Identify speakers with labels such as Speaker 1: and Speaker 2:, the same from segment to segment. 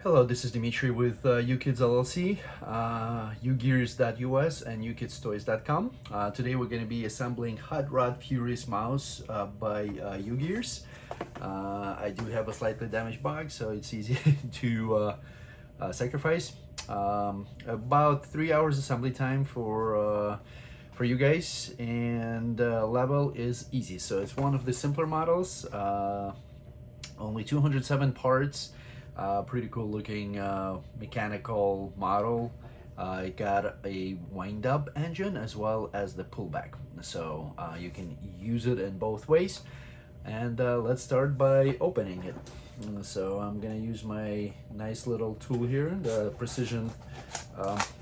Speaker 1: Hello, this is Dimitri with Ukidz LLC, UGears.us and UKidzToys.com. Today we're going to be assembling Hot Rod Furious mouse by UGears. I do have a slightly damaged box, so it's easy to sacrifice. About 3 hours assembly time for you guys, and level is easy. So it's one of the simpler models, only 207 parts. Pretty cool looking mechanical model. It got a wind-up engine as well as the pullback, so you can use it in both ways. And let's start by opening it. So I'm gonna use my nice little tool here, the precision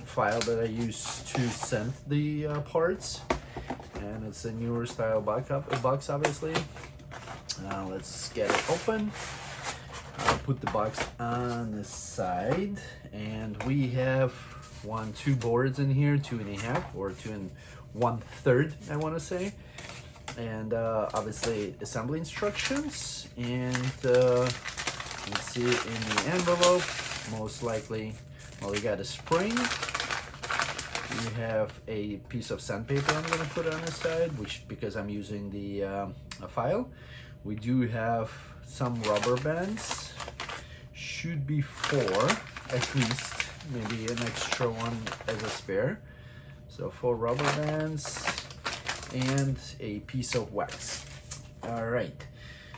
Speaker 1: file that I use to send the parts, and it's a newer style box obviously. Let's get it open. I'll put the box on the side, and we have two boards in here, 2.5 or 2 1/3, I want to say, and obviously assembly instructions, and you can see it in the envelope. Most likely, well, we got a spring. We have a piece of sandpaper I'm going to put on the side, which because I'm using the file. We do have some rubber bands. Should be 4 at least, maybe an extra one as a spare. So 4 rubber bands and a piece of wax. All right,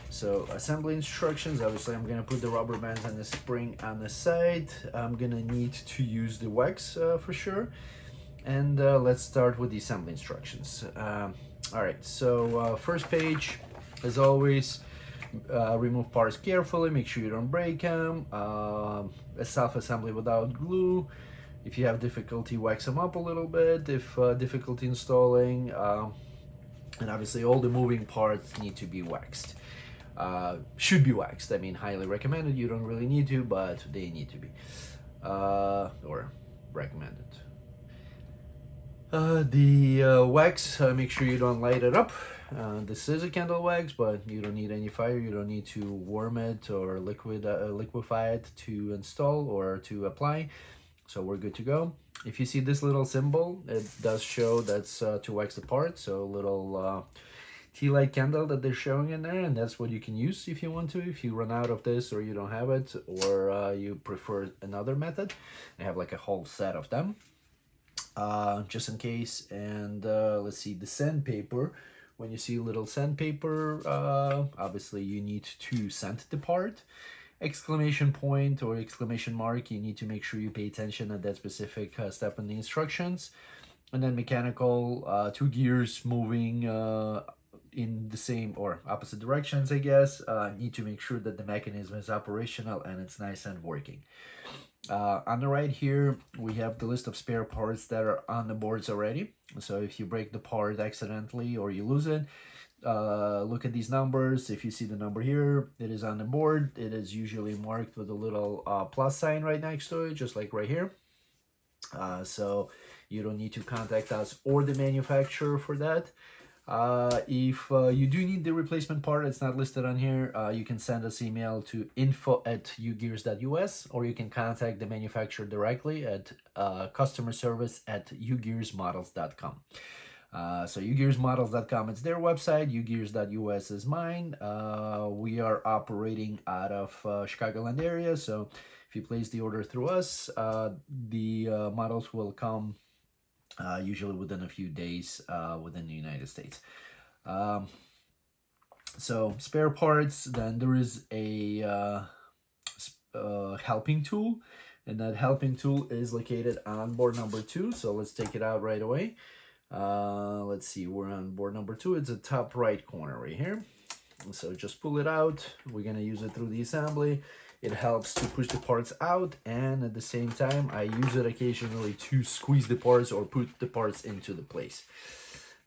Speaker 1: so assembly instructions. Obviously I'm gonna put the rubber bands and the spring on the side. I'm gonna need to use the wax for sure. And let's start with the assembly instructions. All right, so first page, as always, remove parts carefully, make sure you don't break them. A self-assembly without glue. If you have difficulty, wax them up a little bit. If difficulty installing, and obviously all the moving parts need to be waxed. Should be waxed. I mean, highly recommended. You don't really need to, but they need to be, or recommended. The wax, make sure you don't light it up. This is a candle wax, but you don't need any fire. You don't need to warm it or liquefy it to install or to apply. So we're good to go. If you see this little symbol, it does show that's to wax the part. So a little tea light candle that they're showing in there, and that's what you can use if you want to. If you run out of this or you don't have it, or you prefer another method, I have like a whole set of them. Just in case. And let's see, the sandpaper. When you see a little sandpaper, obviously you need to sand the part. Exclamation point or exclamation mark, you need to make sure you pay attention at that specific step in the instructions. And then mechanical, 2 gears moving in the same or opposite directions, I guess. Need to make sure that the mechanism is operational and it's nice and working. On the right here, we have the list of spare parts that are on the boards already. So if you break the part accidentally or you lose it, look at these numbers. If you see the number here, it is on the board. It is usually marked with a little plus sign right next to it, just like right here. So you don't need to contact us or the manufacturer for that. If you do need the replacement part, it's not listed on here, you can send us email to info@ugears.us, or you can contact the manufacturer directly at customer service at ugearsmodels.com. So ugearsmodels.com, it's their website. ugears.us is mine. We are operating out of Chicagoland area, so if you place the order through us, the models will come usually within a few days within the United States. So spare parts, then there is a helping tool, and that helping tool is located on board number 2. So let's take it out right away. Let's see, we're on board number 2. It's the top right corner right here. So just pull it out. We're gonna use it through the assembly. It helps to push the parts out, and at the same time, I use it occasionally to squeeze the parts or put the parts into the place.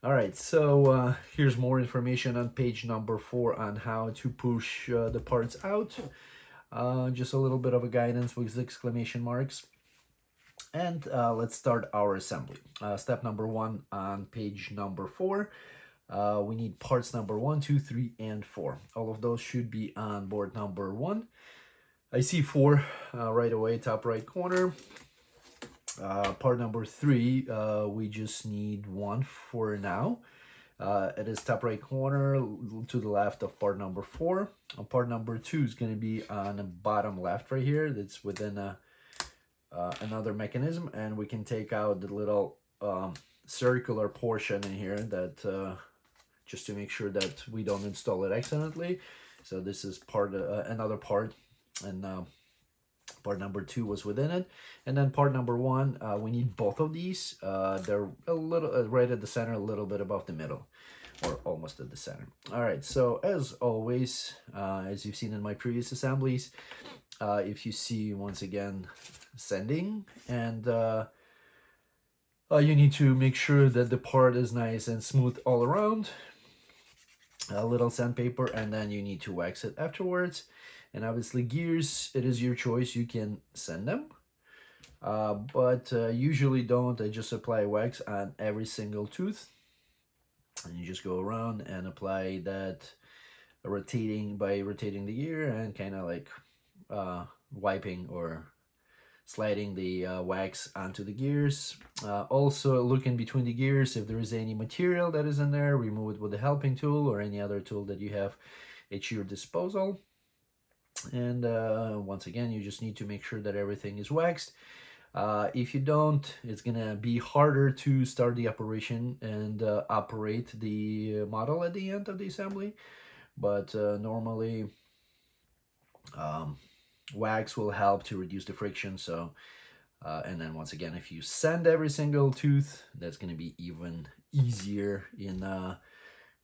Speaker 1: All right, so here's more information on page number 4 on how to push the parts out. Just a little bit of a guidance with exclamation marks. And let's start our assembly. Step number 1 on page number 4. We need parts number 1, 2, 3, and 4. All of those should be on board number 1. I see 4 right away, top right corner. Part number 3, we just need 1 for now. It is top right corner to the left of part number 4. Part number 2 is going to be on the bottom left right here. That's within another mechanism, and we can take out the little circular portion in here that just to make sure that we don't install it accidentally. So this is part another part, and part number 2 was within it. And then part number 1, we need both of these. They're a little right at the center, a little bit above the middle, or almost at the center. All right, so as always, as you've seen in my previous assemblies, if you see, once again, sending, and you need to make sure that the part is nice and smooth all around. A little sandpaper, and then you need to wax it afterwards. And obviously gears, it is your choice. You can sand them, but usually don't. I just apply wax on every single tooth, and you just go around and apply that rotating the gear, and kind of like wiping or sliding the wax onto the gears. Also look in between the gears. If there is any material that is in there, remove it with a helping tool or any other tool that you have at your disposal. And once again, you just need to make sure that everything is waxed. If you don't, it's gonna be harder to start the operation and operate the model at the end of the assembly. But normally wax will help to reduce the friction. So and then once again, if you sand every single tooth, that's going to be even easier in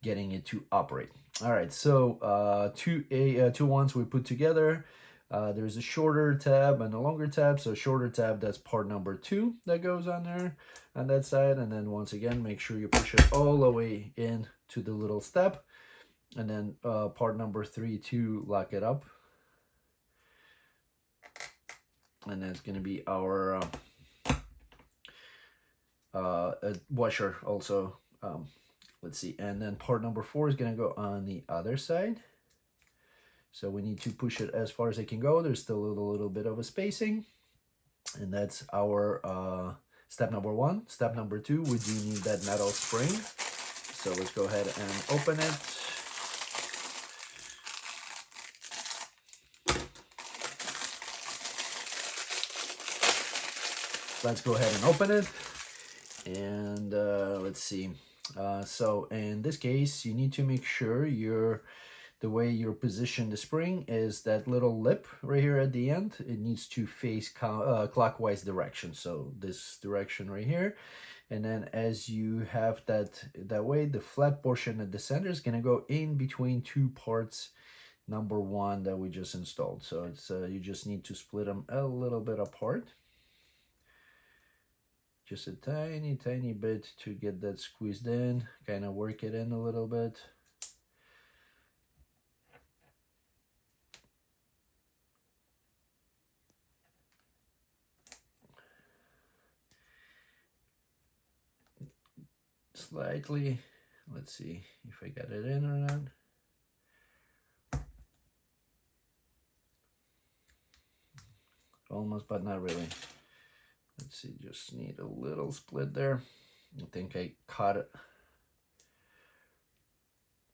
Speaker 1: getting it to operate. All right, so two ones we put together. There's a shorter tab and a longer tab. So shorter tab, that's part number 2 that goes on there on that side. And then once again, make sure you push it all the way in to the little step. And then part number 3 to lock it up. And that's going to be our washer also. Let's see. And then part number 4 is going to go on the other side. So we need to push it as far as it can go. There's still a little bit of a spacing. And that's our step number 1. Step number 2, we do need that metal spring. So let's go ahead and open it. Let's go ahead and open it, and let's see. So in this case, you need to make sure the way you position the spring is that little lip right here at the end. It needs to face clockwise direction, so this direction right here. And then as you have that way, the flat portion at the center is gonna go in between 2 parts number 1 that we just installed. So it's you just need to split them a little bit apart. Just a tiny bit to get that squeezed in, kind of work it in a little bit. Slightly, let's see if I got it in or not. Almost, but not really. Let's see, just need a little split there. I think I caught it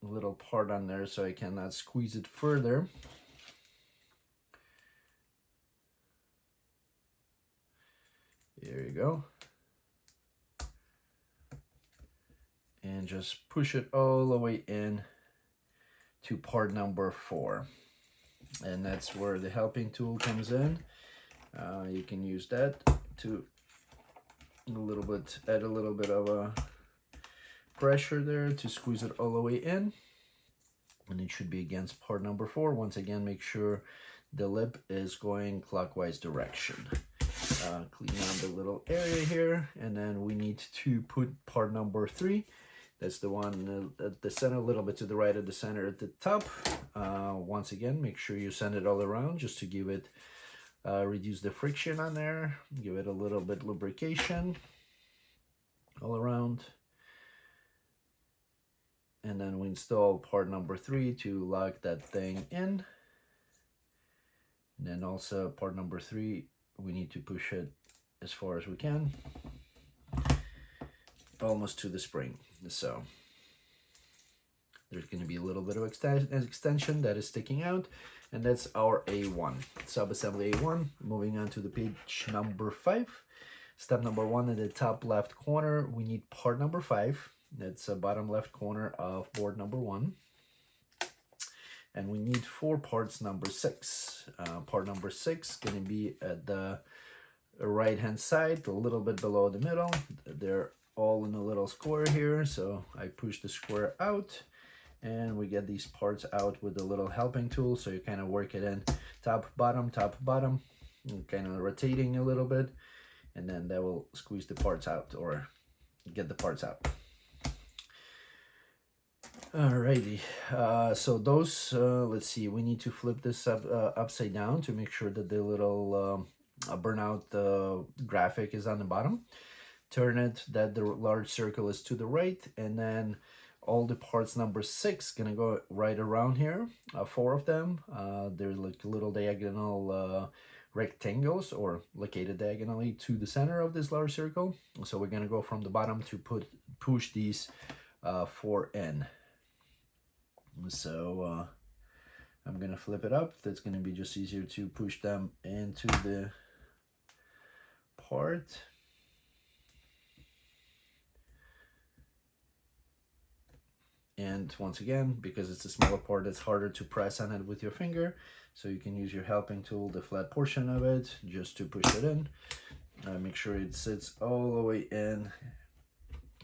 Speaker 1: a little part on there, so I cannot squeeze it further. There you go. And just push it all the way in to part number 4. And that's where the helping tool comes in. You can use that to add a little bit of a pressure there to squeeze it all the way in, and it should be against part number 4. Once again, make sure the lip is going clockwise direction. Clean out the little area here, and then we need to put part number 3. That's the one at the center, a little bit to the right of the center at the top. Once again, make sure you sand it all around just to give it reduce the friction on there, give it a little bit lubrication all around. And then we install part number 3 to lock that thing in. And then also part number 3, we need to push it as far as we can, almost to the spring. So there's going to be a little bit of extension that is sticking out, and that's our A1, subassembly A1. Moving on to the page number 5. Step number 1, in the top left corner, we need part number 5. That's the bottom left corner of board number 1. And we need 4 parts number 6. Part number 6 going to be at the right hand side, a little bit below the middle. They're all in a little square here, so I push the square out, and we get these parts out with a little helping tool. So you kind of work it in top, bottom, and kind of rotating a little bit, and then that will squeeze the parts out or get the parts out. Alrighty, so those, let's see, we need to flip this upside down to make sure that the little burnout graphic is on the bottom. Turn it that the large circle is to the right, and then all the parts number 6 gonna go right around here. 4 of them, they're like little diagonal rectangles, or located diagonally to the center of this large circle. So we're gonna go from the bottom to push these 4 in. So I'm gonna flip it up. That's gonna be just easier to push them into the part. And once again, because it's a smaller part, it's harder to press on it with your finger, so you can use your helping tool, the flat portion of it, just to push it in. Make sure it sits all the way in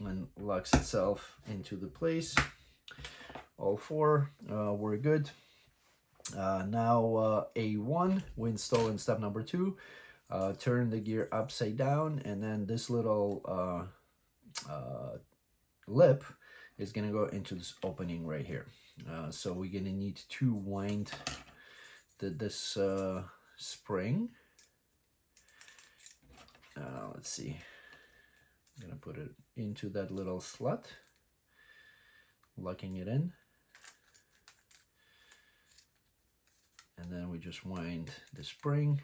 Speaker 1: and locks itself into the place. All 4 were good. Now A1 we install in step number 2. Turn the gear upside down, and then this little lip is going to go into this opening right here. So we're going to need to wind this spring. Let's see. I'm going to put it into that little slot, locking it in. And then we just wind the spring.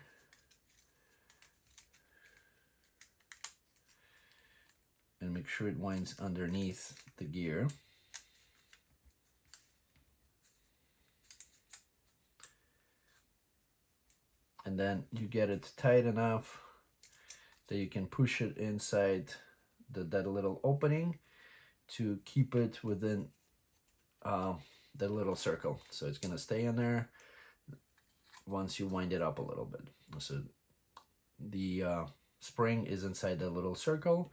Speaker 1: And make sure it winds underneath the gear. And then you get it tight enough that you can push it inside that little opening to keep it within the little circle. So it's going to stay in there once you wind it up a little bit. So the spring is inside the little circle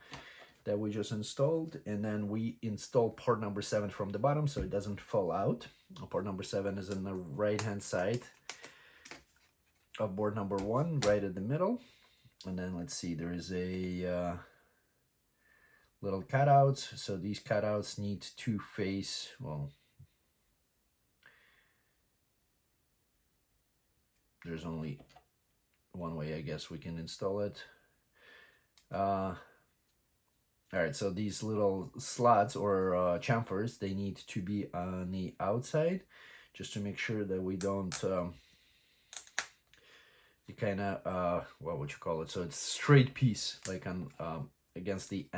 Speaker 1: that we just installed, and then we install part number 7 from the bottom so it doesn't fall out. Part number 7 is on the right hand side of board number 1, right at the middle. And then let's see, there is a little cutouts. So these cutouts need to face, well, there's only one way I guess we can install it. All right, so these little slots or chamfers, they need to be on the outside, just to make sure that we don't, you kind of, what would you call it? So it's straight piece, like on against the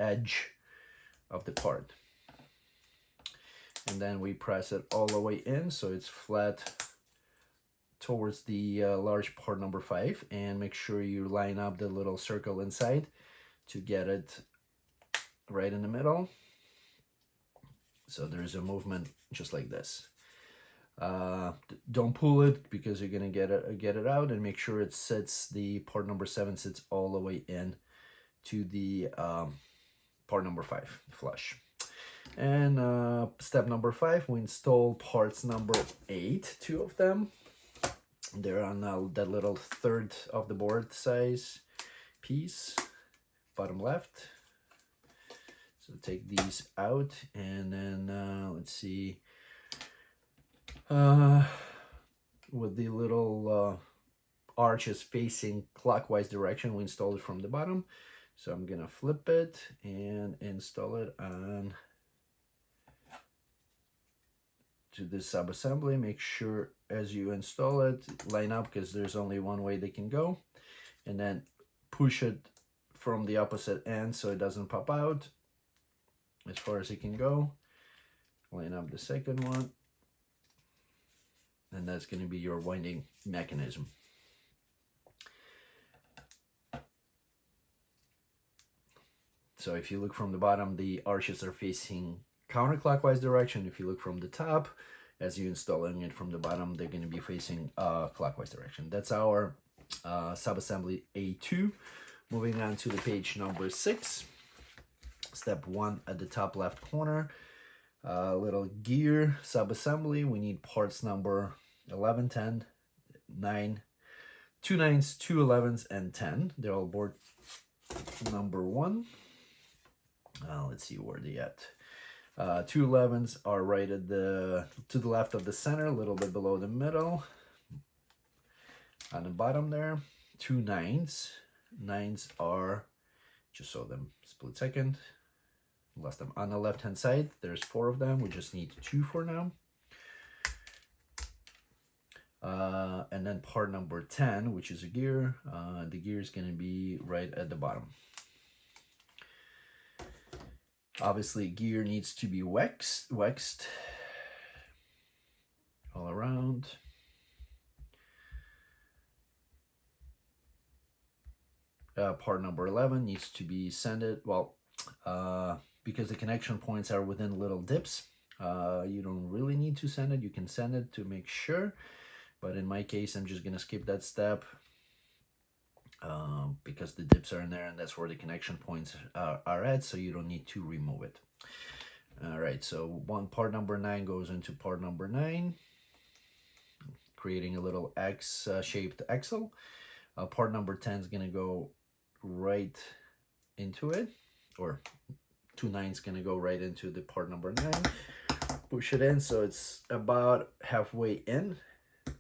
Speaker 1: edge of the part. And then we press it all the way in so it's flat towards the large part number 5, and make sure you line up the little circle inside to get it right in the middle. So there's a movement just like this. Don't pull it because you're gonna get it out, and make sure it sits, the part number 7 sits all the way in to the part number 5 flush. And step number 5, we install parts number 8, 2 of them. They're on that little third of the board size piece, bottom left. So take these out, and then let's see, with the little arches facing clockwise direction, we install it from the bottom. So I'm gonna flip it and install it on to this sub-assembly. Make sure as you install it, line up, because there's only one way they can go, and then push it from the opposite end so it doesn't pop out as far as it can go. Line up the second one, and that's going to be your winding mechanism. So if you look from the bottom, the arches are facing counterclockwise direction. If you look from the top, as you're installing it from the bottom, they're going to be facing clockwise direction. That's our sub-assembly A2. Moving on to the page number 6. Step 1 at the top left corner. Little gear sub-assembly. We need parts number 11, 10, 9, 2 9s, 2 11s, and 10. They're all board number 1. Let's see where they at. 2 11s are right at to the left of the center, a little bit below the middle. On the bottom there, 2 9s. 9s are, just saw them split second. Lost them on the left hand side. There's 4 of them. We just need 2 for now. And then part number 10, which is a gear. The gear is going to be right at the bottom. Obviously, gear needs to be waxed all around. Part number 11 needs to be sanded. Well, because the connection points are within little dips, you don't really need to sand it. You can sand it to make sure, but in my case, I'm just gonna skip that step because the dips are in there, and that's where the connection points are at, so you don't need to remove it. All right, so part number 9 goes into part number 9, creating a little X-shaped axle. Part number 10 is gonna go right into it, or 2 9s gonna go right into the part number 9. Push it in so it's about halfway in,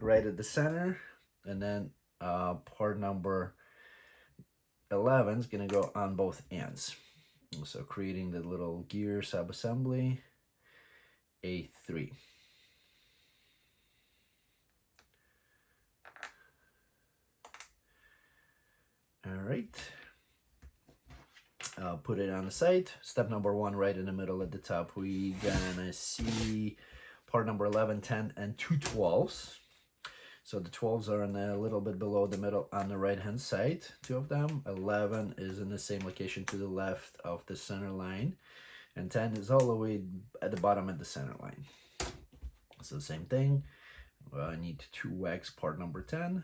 Speaker 1: right at the center, and then part number 11 is gonna go on both ends. So creating the little gear sub-assembly A3. All right. Put it on the side. Step number 1, right in the middle at the top, we gonna see part number 11, 10, and 2 12s. So the 12s are in a little bit below the middle on the right hand side, 2 of them. 11 is in the same location to the left of the center line, and 10 is all the way at the bottom at the center line. So the same thing. I need to wax part number 10.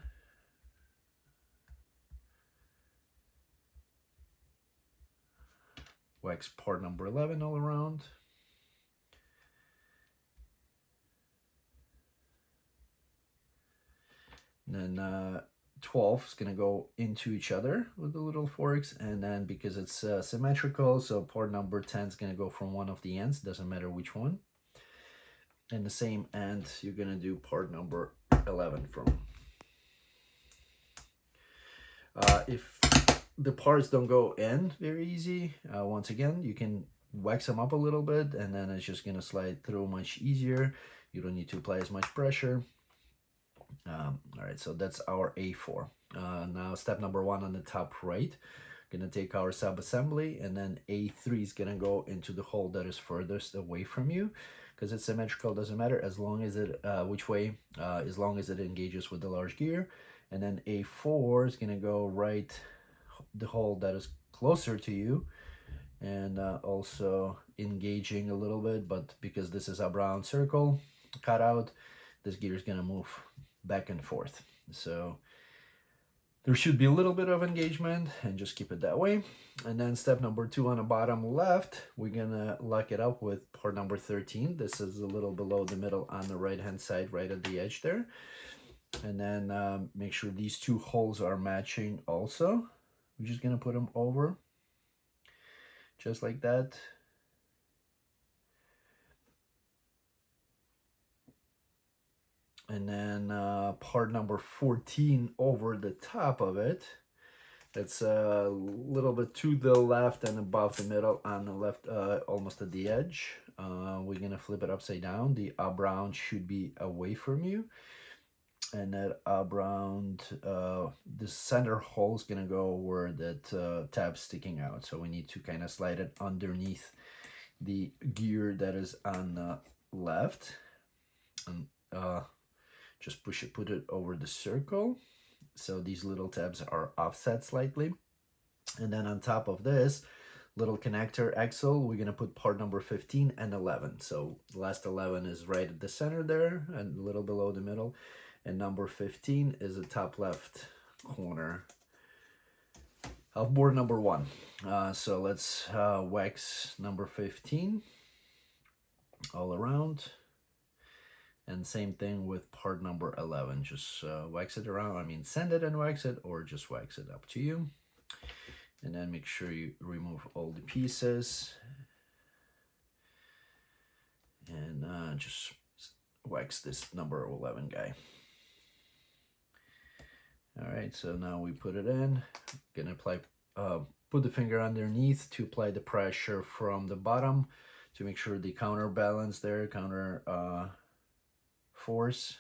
Speaker 1: Wax part number 11 all around. And then 12 is going to go into each other with the little forks, and then because it's symmetrical, so part number 10 is going to go from one of the ends, doesn't matter which one. And the same end, you're going to do part number 11 from. If the parts don't go in very easy, once again, you can wax them up a little bit, and then it's just going to slide through much easier. You don't need to apply as much pressure. All right, so that's our A4. Now step number 1 on the top right, gonna take our sub-assembly, and then A3 is gonna go into the hole that is furthest away from you, because it's symmetrical, doesn't matter as long as it which way, as long as it engages with the large gear. And then A4 is gonna go right the hole that is closer to you, and also engaging a little bit, but because this is a round circle cut out, this gear is gonna move back and forth. So there should be a little bit of engagement, and just keep it that way. And then step number 2 on the bottom left, we're gonna lock it up with part number 13. This is a little below the middle on the right hand side, right at the edge there. And then make sure these 2 holes are matching also. We're just gonna put them over just like that. And then part number 14 over the top of it. It's a little bit to the left and above the middle on the left, almost at the edge. We're gonna flip it upside down. The up round should be away from you, and that up round, the center hole is gonna go where that tab's sticking out. So we need to kind of slide it underneath the gear that is on the left, and just put it over the circle. So these little tabs are offset slightly. And then on top of this little connector axle, we're gonna put part number 15 and 11. So the last 11 is right at the center there and a little below the middle. And number 15 is the top left corner of board number 1. So let's wax number 15 all around. And same thing with part number 11. Just wax it around. I mean, sand it and wax it, or just wax it, up to you. And then make sure you remove all the pieces. And just wax this number 11 guy. All right, so now we put it in. Gonna apply, put the finger underneath to apply the pressure from the bottom to make sure the counterbalance there, counter force,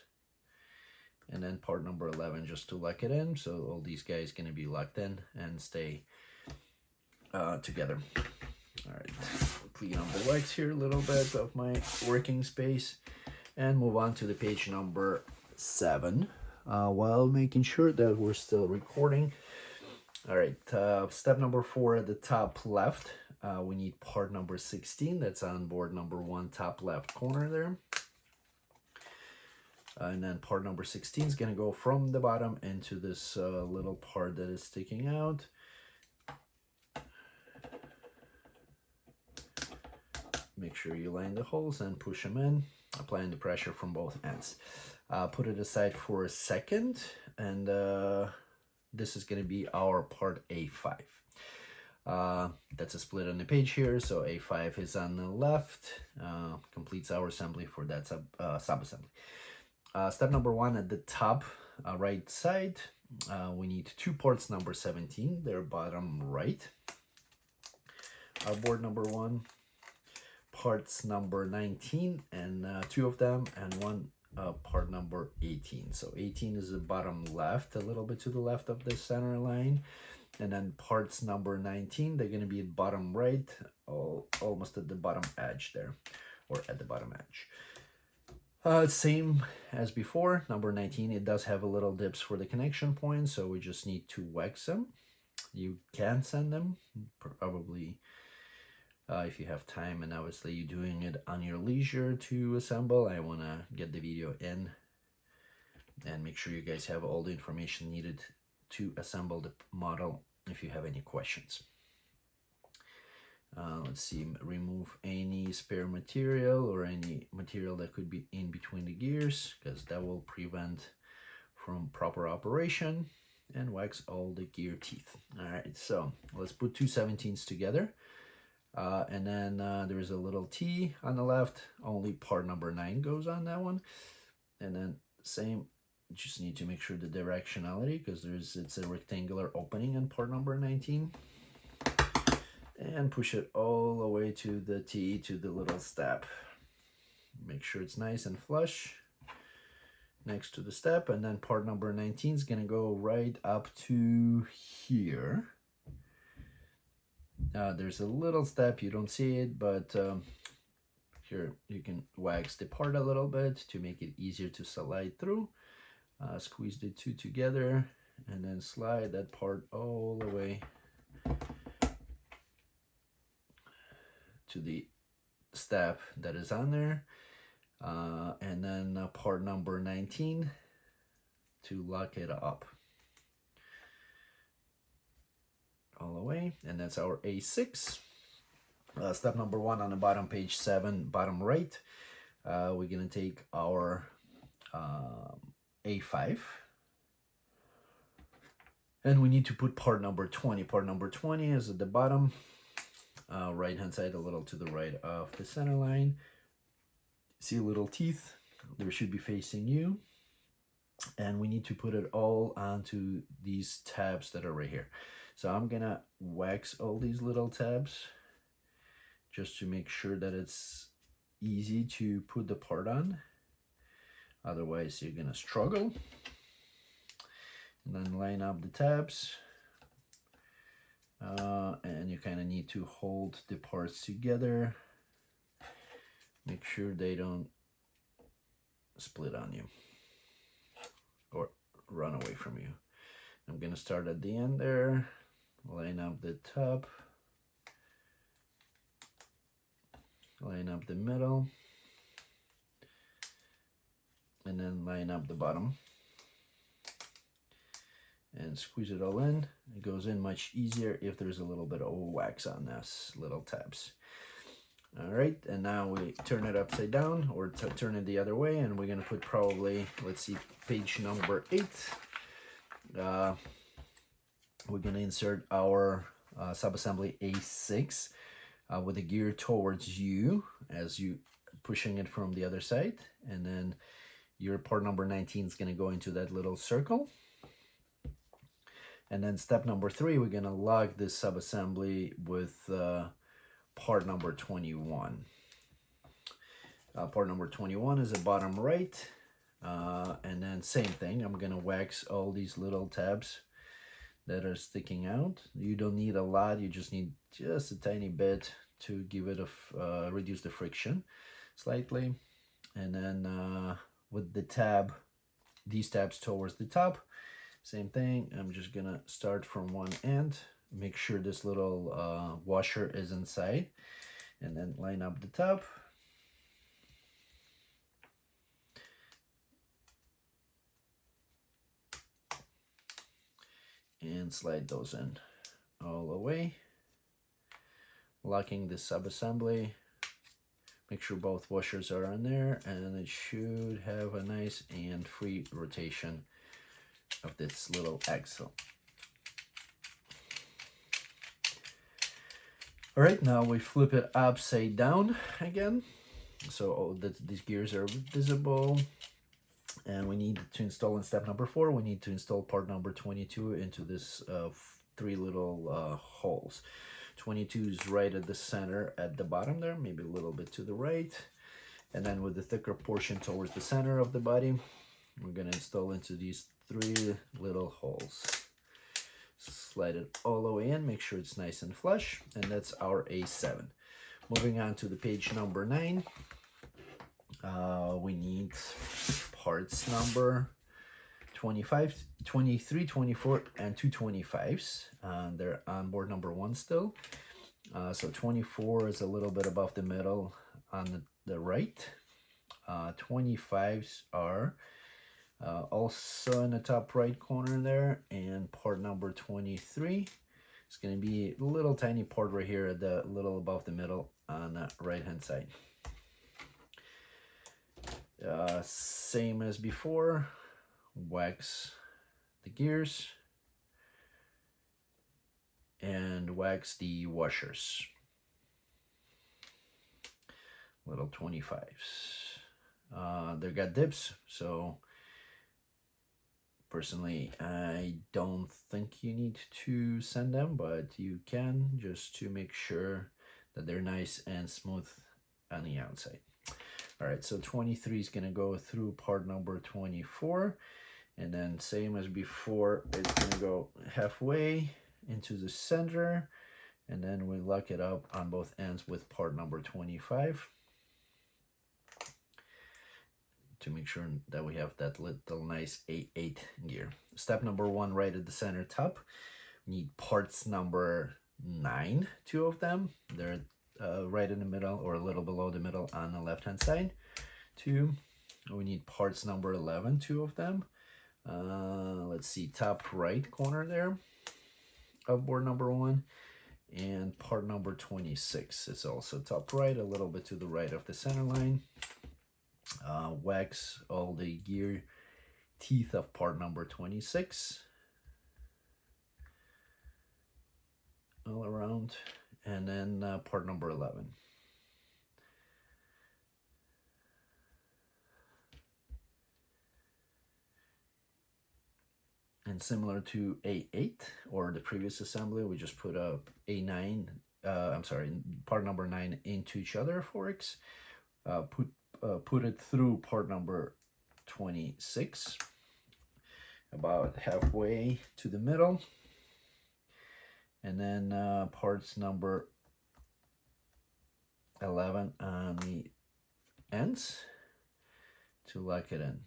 Speaker 1: and then part number 11 just to lock it in. So all these guys gonna be locked in and stay together. All right, clean up the wax here a little bit of my working space and move on to the page number 7 while making sure that we're still recording. All right, step number 4 at the top left, we need part number 16. That's on board number 1, top left corner there. And then part number 16 is going to go from the bottom into this little part that is sticking out. Make sure you line the holes and push them in, applying the pressure from both ends. Put it aside for a second, and this is going to be our part A5. That's a split on the page here, so A5 is on the left, completes our assembly for that sub-assembly. Step number 1 at the top right side, we need 2 parts number 17, they're bottom right. Board number 1, parts number 19, and 2 of them, and 1 part number 18. So 18 is the bottom left, a little bit to the left of the center line. And then parts number 19, they're going to be at bottom right, almost at the bottom edge there, or at the bottom edge. Same as before, number 19, it does have a little dips for the connection points, so we just need to wax them. You can sand them, probably if you have time, and obviously you're doing it on your leisure to assemble. I want to get the video in and make sure you guys have all the information needed to assemble the model if you have any questions. Let's see, remove any spare material or any material that could be in between the gears, because that will prevent from proper operation, and wax all the gear teeth. All right, so let's put 2 17s together. And then there is a little T on the left, only part number 9 goes on that one. And then same, just need to make sure the directionality, because it's a rectangular opening in part number 19. And push it all the way to the T, to the little step. Make sure it's nice and flush next to the step, and then part number 19 is gonna go right up to here. There's a little step, you don't see it, but here you can wax the part a little bit to make it easier to slide through. Squeeze the 2 together and then slide that part all the way to the step that is on there, and then part number 19 to lock it up all the way, and that's our A6. Step number 1 on the bottom, page 7, bottom right, we're gonna take our A5, and we need to put part number 20. Part number 20 is at the bottom, right hand side, a little to the right of the center line. See little teeth, they should be facing you, and we need to put it all onto these tabs that are right here. So I'm gonna wax all these little tabs just to make sure that it's easy to put the part on. Otherwise you're gonna struggle. And then line up the tabs. And you kind of need to hold the parts together. Make sure they don't split on you or run away from you. I'm gonna start at the end there, line up the top, line up the middle, and then line up the bottom and squeeze it all in. It goes in much easier if there's a little bit of wax on this little tabs. All right, and now we turn it upside down or turn it the other way, and we're gonna put probably, let's see, page number 8. We're gonna insert our subassembly A6 with the gear towards you as you pushing it from the other side, and then your part number 19 is gonna go into that little circle. And then step number 3, we're gonna lock this subassembly with part number 21. Part number 21 is the bottom right, and then same thing, I'm gonna wax all these little tabs that are sticking out. You don't need a lot, you just need just a tiny bit to give it a reduce the friction slightly. And then with the tab, these tabs towards the top, same thing. I'm just gonna start from one end, make sure this little washer is inside, and then line up the top. And slide those in all the way, locking the subassembly. Make sure both washers are in there, and it should have a nice and free rotation of this little axle. All right, now we flip it upside down again, so these gears are visible. And we need to install in step number 4, we need to install part number 22 into this 3 little holes. 22 is right at the center at the bottom there, maybe a little bit to the right. And then with the thicker portion towards the center of the body, we're gonna install into these 3 little holes. Slide it all the way in, make sure it's nice and flush, and that's our A7. Moving on to the page number 9, we need parts number 25, 23, 24, and 225s. They're on board number 1 still. So 24 is a little bit above the middle on the right. 25s are also in the top right corner there, and part number 23 is going to be a little tiny part right here at the little above the middle on the right hand side. Same as before, wax the gears and wax the washers. Little 25s. They got dips, so personally I don't think you need to send them, but you can, just to make sure that they're nice and smooth on the outside. All right, so 23 is gonna go through part number 24, and then same as before, it's gonna go halfway into the center, and then we lock it up on both ends with part number 25 to make sure that we have that little nice A8 gear. Step number 1, right at the center top, we need parts number 9, 2 of them. They're right in the middle or a little below the middle on the left hand side. 2, we need parts number 11, 2 of them. Let's see, top right corner there of board number 1, and part number 26 is also top right, a little bit to the right of the center line. Wax all the gear teeth of part number 26 all around, and then part number 11. And similar to A8 or the previous assembly, we just put a A9, part number 9 into each other forks, put it through part number 26, about halfway to the middle, and then parts number 11 on the ends to lock it in.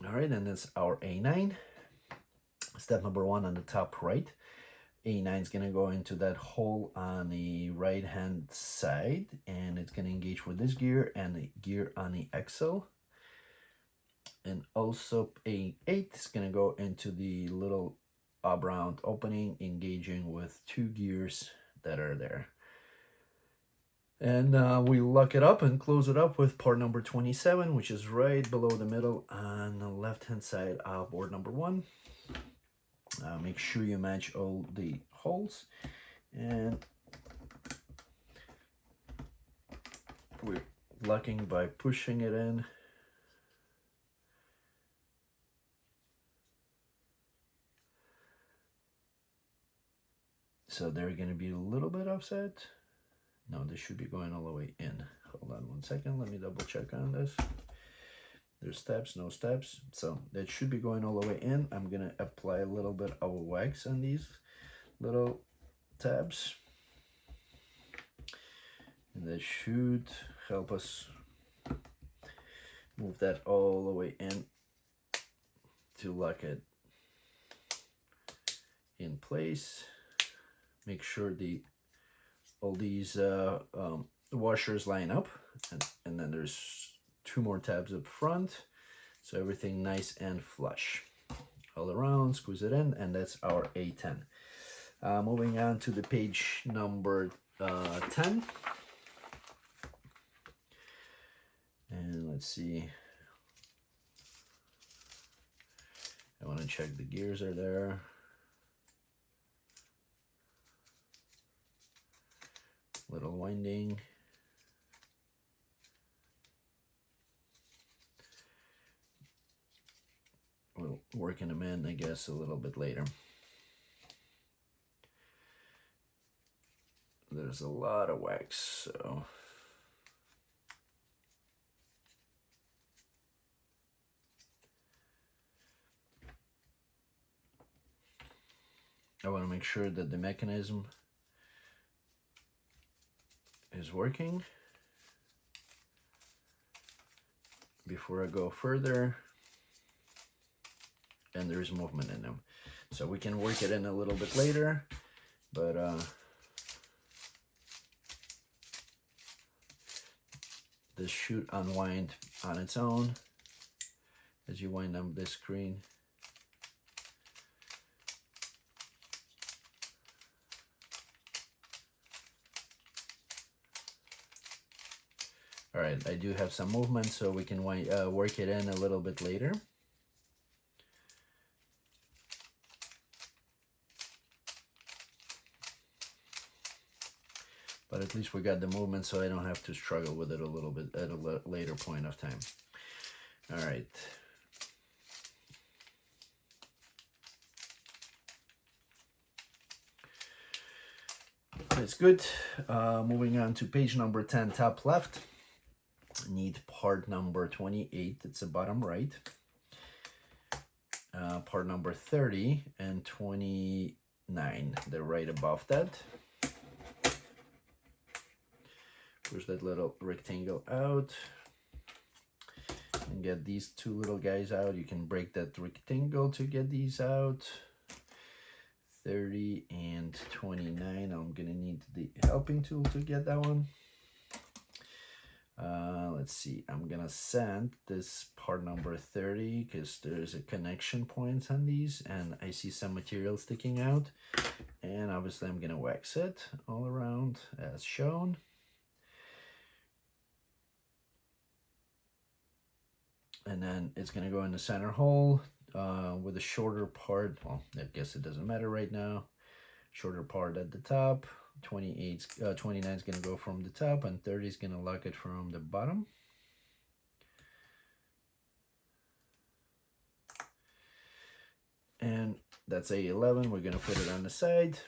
Speaker 1: All right, and that's our A9. Step number 1 on the top right. A9 is going to go into that hole on the right hand side, and it's going to engage with this gear and the gear on the axle. And also A8 is going to go into the little round opening, engaging with 2 gears that are there. And we lock it up and close it up with part number 27, which is right below the middle on the left hand side of board number 1. Make sure you match all the holes, and we're locking by pushing it in. So they're going to be a little bit offset. No, this should be going all the way in. Hold on 1 second. Let me double check on this. There's steps, no steps. So that should be going all the way in. I'm going to apply a little bit of wax on these little tabs. And that should help us move that all the way in to lock it in place. Make sure all these washers line up, and then there's 2 more tabs up front, so everything nice and flush all around. Squeeze it in, and that's our A10. Moving on to the page number 10, and let's see. I want to check the gears are there. Little winding. We'll work them in, I guess, a little bit later. There's a lot of wax, so I want to make sure that the mechanism is working before I go further, and there's movement in them, so we can work it in a little bit later, but this should unwind on its own as you wind up this screen. All right, I do have some movement, so we can work it in a little bit later. But at least we got the movement, so I don't have to struggle with it a little bit at a later point of time. All right. That's good. Moving on to page number 10, top left. Need part number 28, it's the bottom right. Part number 30 and 29, they're right above that. Push that little rectangle out and get these 2 little guys out. You can break that rectangle to get these out. 30 and 29. I'm gonna need the helping tool to get that one. Let's see, I'm gonna sand this part number 30 because there's a connection points on these and I see some material sticking out, and obviously I'm gonna wax it all around as shown. And then it's gonna go in the center hole with a shorter part. Well, I guess it doesn't matter right now. Shorter part at the top. 29 is gonna go from the top, and 30 is gonna lock it from the bottom. And that's A11. We're gonna put it on the side.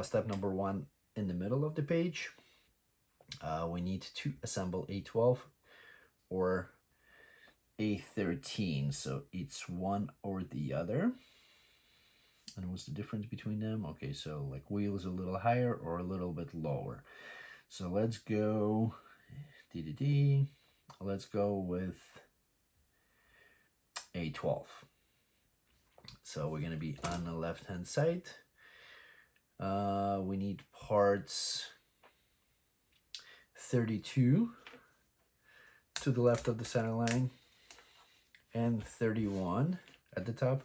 Speaker 1: Step number 1 in the middle of the page. We need to assemble A12 or A13, so it's one or the other. And what's the difference between them? Okay, so like wheel is a little higher or a little bit lower. So let's go let's go with A12. So we're gonna be on the left hand side. We need parts 32 to the left of the center line and 31 at the top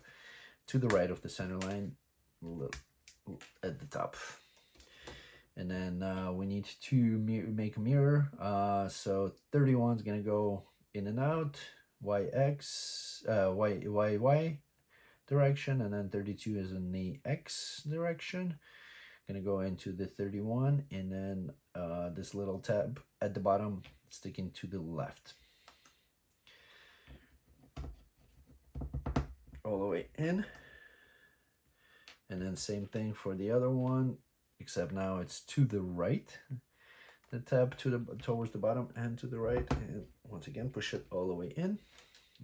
Speaker 1: to the right of the center line at the top. And then we need to make a mirror. So 31 is gonna go in and out, YX, Y direction, and then 32 is in the X direction. Gonna go into the 31, and then this little tab at the bottom sticking to the left. All the way in. And then same thing for the other one, except now it's to the right. The tab towards the bottom and to the right, and once again push it all the way in,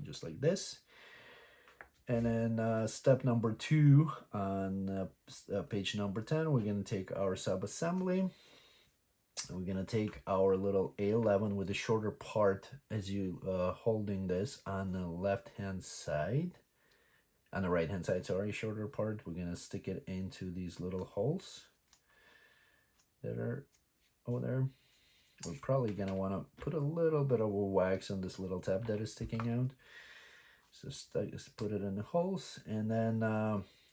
Speaker 1: just like this. And then step number 2 on page number 10, we're gonna take our sub-assembly. We're gonna take our little A11 with the shorter part as you holding this on the left hand side. On the right hand side, sorry, shorter part. We're gonna stick it into these little holes that are over there. We're probably gonna wanna put a little bit of wax on this little tab that is sticking out. So just put it in the holes, and then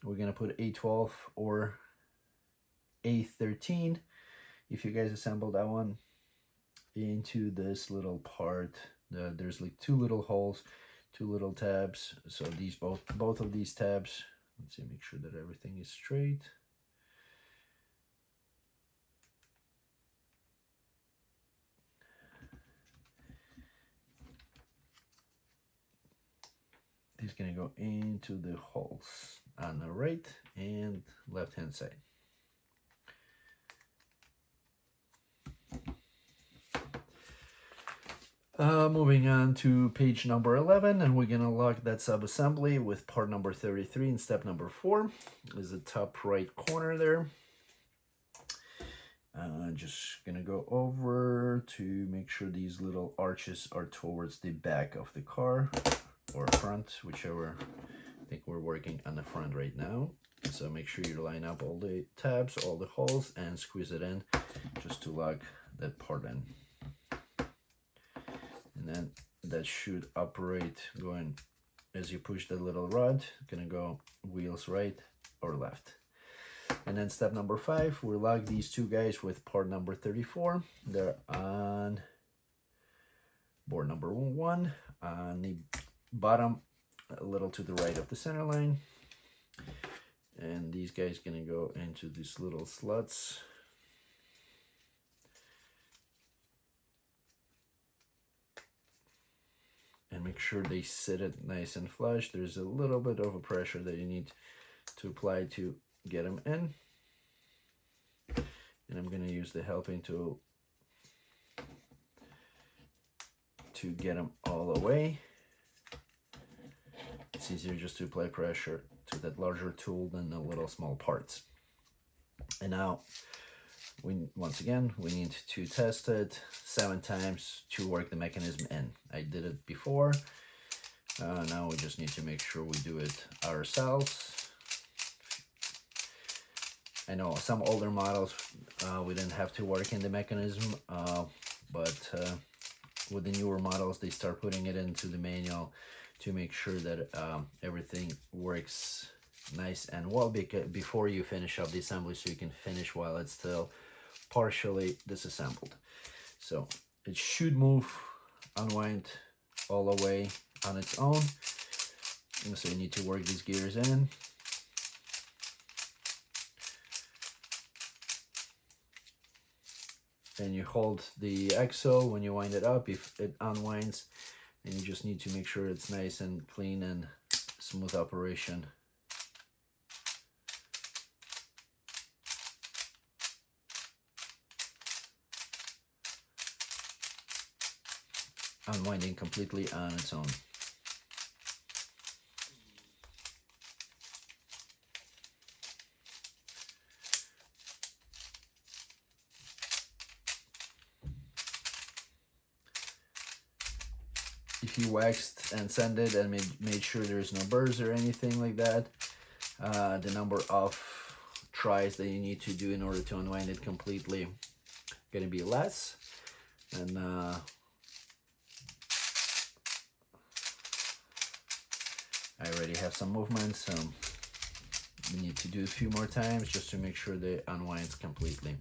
Speaker 1: we're gonna put A12 or A13, if you guys assemble that one, into this little part. There's like 2 little holes, 2 little tabs. So these both of these tabs, let's see, make sure that everything is straight. These gonna go into the holes on the right and left hand side. Moving on to page number 11, and we're gonna lock that sub-assembly with part number 33 in step number 4. Is the top right corner there. Just gonna go over to make sure these little arches are towards the back of the car or front, whichever. I think we're working on the front right now. So make sure you line up all the tabs, all the holes, and squeeze it in just to lock that part in. And then that should operate going as you push the little rod, gonna go wheels right or left. And then step number 5, we lock these 2 guys with part number 34. They're on board number 1 on the bottom, a little to the right of the center line. And these guys gonna go into these little slots. And make sure they sit it nice and flush. There's a little bit of a pressure that you need to apply to get them in. And I'm gonna use the helping tool to get them all the way. It's easier just to apply pressure to that larger tool than the little small parts. And now, once again, we need to test it 7 times to work the mechanism in. I did it before. Now we just need to make sure we do it ourselves. I know some older models we didn't have to work in the mechanism, but with the newer models they start putting it into the manual to make sure that everything works nice and well before you finish up the assembly, so you can finish while it's still partially disassembled. So it should move, unwind all the way on its own. And so you need to work these gears in. And you hold the axle when you wind it up. If it unwinds, and you just need to make sure it's nice and clean and smooth operation unwinding completely on its own. If you waxed and sanded and made sure there's no burrs or anything like that, the number of tries that you need to do in order to unwind it completely gonna be less. And I already have some movement, so you need to do a few more times just to make sure that it unwinds completely.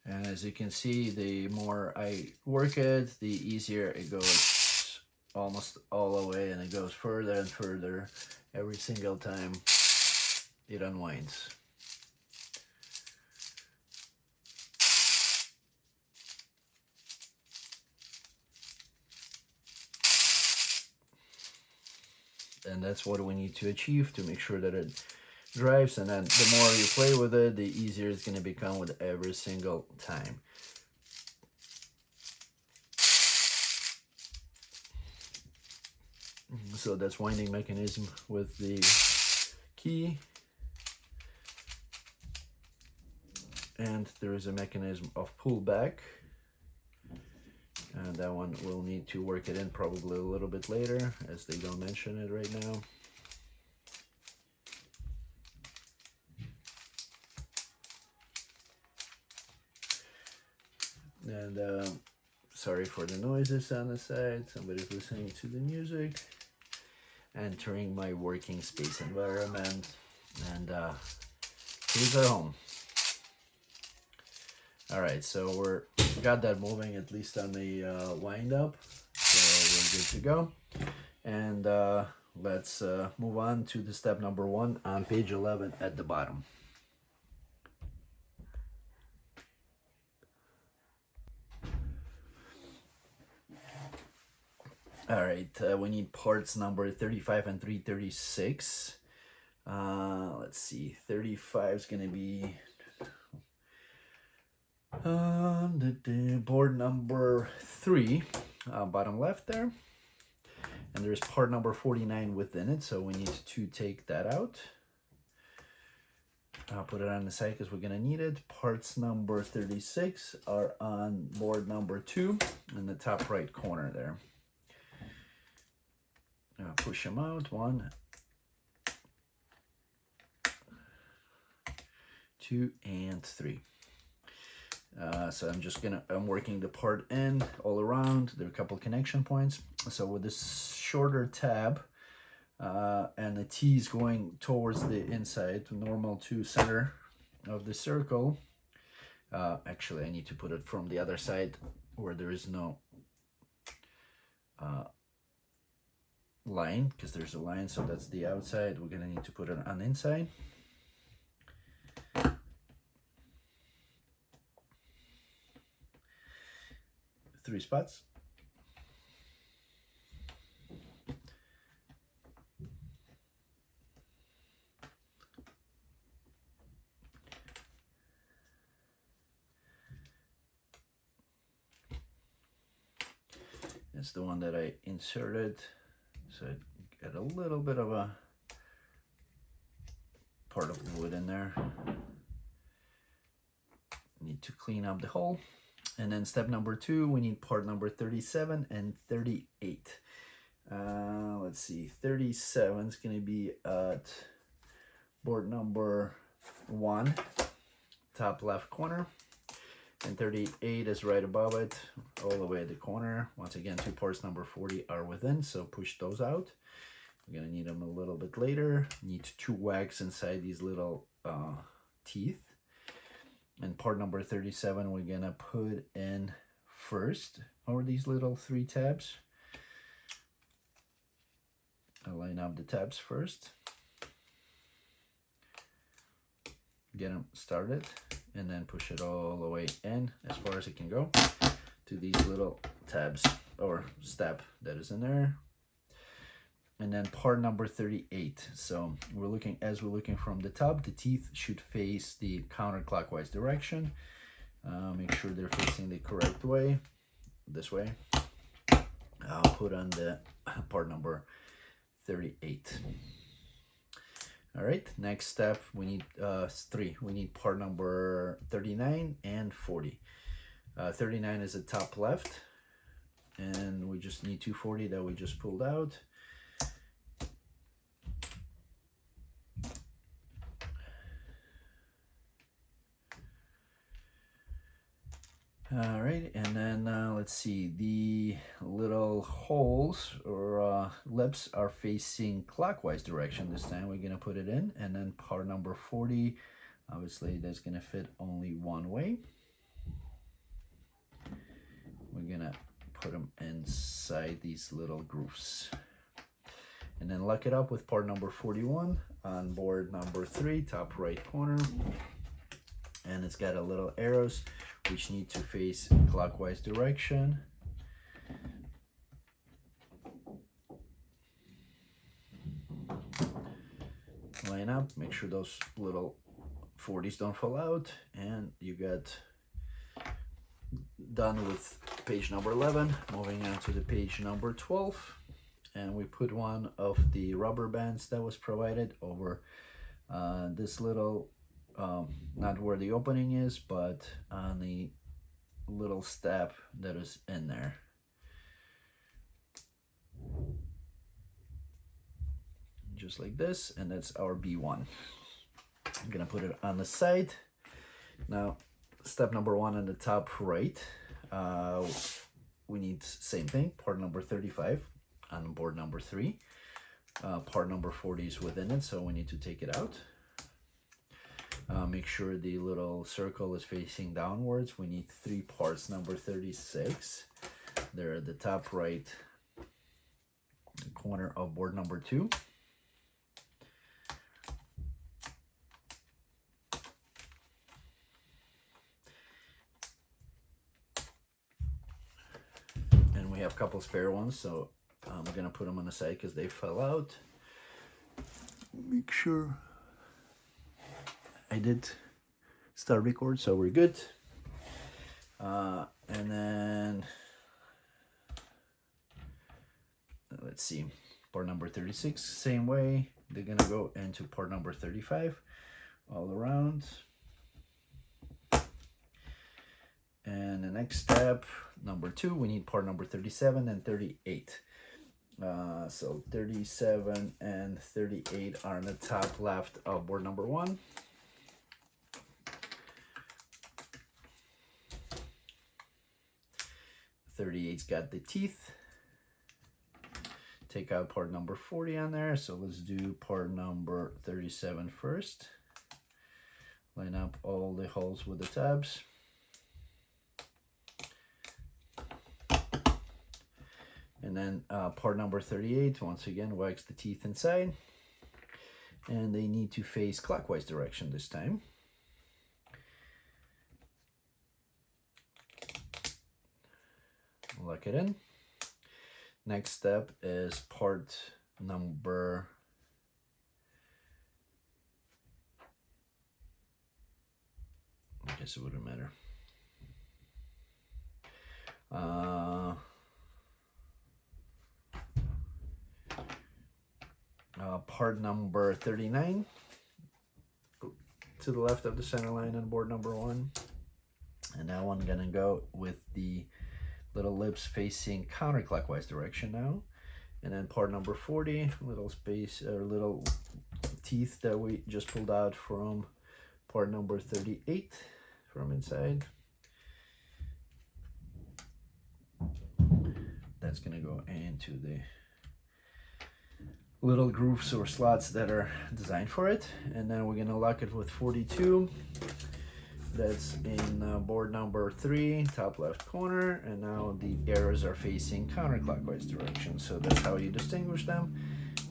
Speaker 1: And as you can see, the more I work it, the easier it goes almost all the way, and it goes further and further every single time it unwinds. And that's what we need to achieve to make sure that it drives, and then the more you play with it, the easier it's going to become with every single time. So that's winding mechanism with the key, and there is a mechanism of pullback, and that one we'll need to work it in probably a little bit later, as they don't mention it right now. And sorry for the noises on the side. Somebody's listening to the music. Entering my working space environment, and here's our home. All right, so we're got that moving, at least on the wind up, so we're good to go. And let's move on to the step number 1 on page 11 at the bottom. All right, we need parts number 35 and 336. Let's see, 35 is going to be the board number 3, bottom left there. And there's part number 49 within it, so we need to take that out. I'll put it on the side because we're going to need it. Parts number 36 are on board number 2 in the top right corner there. Push them out. 1, 2, and 3. So I'm working the part in all around. There are a couple connection points. So with this shorter tab and the T is going towards the inside, normal to center of the circle. Actually, I need to put it from the other side where there is no line, because there's a line, so that's the outside. We're gonna need to put it on the inside. Three spots. It's the one that I inserted, so I got a little bit of a part of wood in there. to clean up the hole. And then step number 2, we need part number 37 and 38. Let's see, 37 is going to be at board number 1, top left corner, and 38 is right above it, all the way at the corner. Once again, 2 parts number 40 are within, so push those out. We're going to need them a little bit later. Need 2 wax inside these little teeth. And part number 37 we're going to put in first over these little 3 tabs. I'll line up the tabs first. Get them started and then push it all the way in as far as it can go to these little tabs or step that is in there. And then part number 38. So we're looking, as we're looking from the top, the teeth should face the counterclockwise direction. Make sure they're facing the correct way, this way. I'll put on the part number 38. All right, next step, we need 3. We need part number 39 and 40. 39 is the top left, and we just need 240 that we just pulled out. All right, and then let's see, the little holes or lips are facing clockwise direction this time. We're gonna put it in, and then part number 40, obviously that's gonna fit only one way. We're gonna put them inside these little grooves. And then lock it up with part number 41 on board number 3, top right corner. And it's got a little arrows which need to face clockwise direction. Line up, make sure those little 40s don't fall out, and you got done with page number 11. Moving on to the page number 12, and we put one of the rubber bands that was provided over this little not where the opening is, but on the little step that is in there. Just like this, and that's our B1. I'm gonna put it on the side. Now, step number 1 on the top right, we need same thing, part number 35 on board number 3. Part number 40 is within it, so we need to take it out. Make sure the little circle is facing downwards. We need 3 parts number 36. They're at the top right corner of board number 2. And we have a couple spare ones, so I'm gonna put them on the side because they fell out. Make sure I did start record, so we're good. And then let's see, part number 36, same way. They're gonna go into part number 35 all around. And the next step, number 2, we need part number 37 and 38. So 37 and 38 are on the top left of board number 1. 38's got the teeth. Take out part number 40 on there, so let's do part number 37 first. Line up all the holes with the tabs. And then part number 38, once again, wax the teeth inside. And they need to face clockwise direction this time. Lock it in. Next step is part number I guess it wouldn't matter. Part number 39 to the left of the center line on board number 1. And now I'm gonna go with the little lips facing counterclockwise direction now. And then part number 40, little space or little teeth that we just pulled out from part number 38 from inside. That's gonna go into the little grooves or slots that are designed for it. And then we're gonna lock it with 42. That's in board number 3, top left corner, and now the arrows are facing counterclockwise direction. So that's how you distinguish them.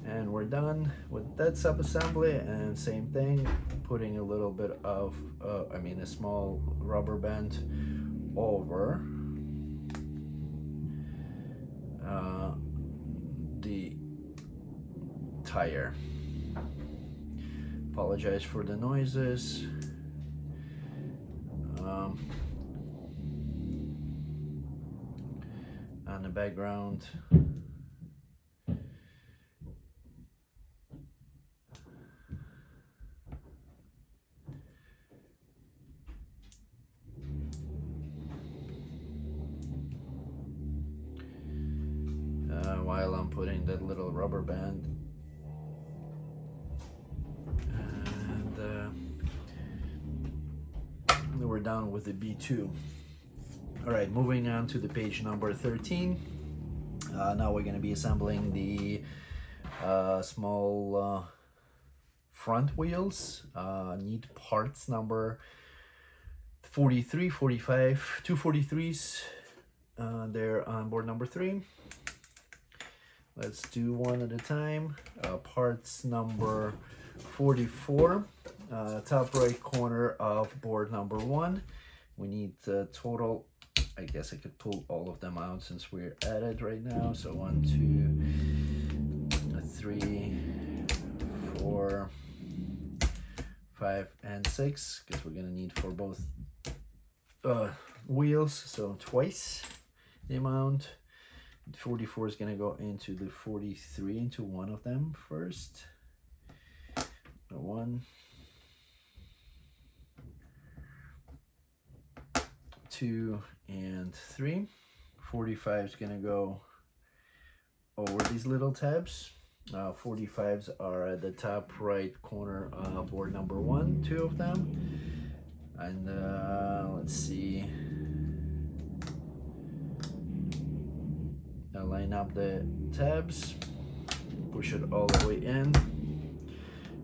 Speaker 1: And we're done with that sub-assembly. And same thing, putting a little bit of, a small rubber band over the tire. Apologize for the noises. On the background. While I'm putting that little rubber band, and we're done with the B2. All right, moving on to the page number 13. Now we're going to be assembling the small front wheels. Need parts number 43, 45, 243s. They're on board number 3. Let's do one at a time. Parts number 44, top right corner of board number 1. We need total, I guess I could pull all of them out since we're at it right now. So 1, 2, 3, 4, 5, and 6, because we're gonna need for both wheels, so twice the amount. 44 is gonna go into the 43, into one of them first. 1, 2, and 3. 45 is gonna go over these little tabs. 45s are at the top right corner of board number 1, 2 of them. And let's see. Now line up the tabs, push it all the way in,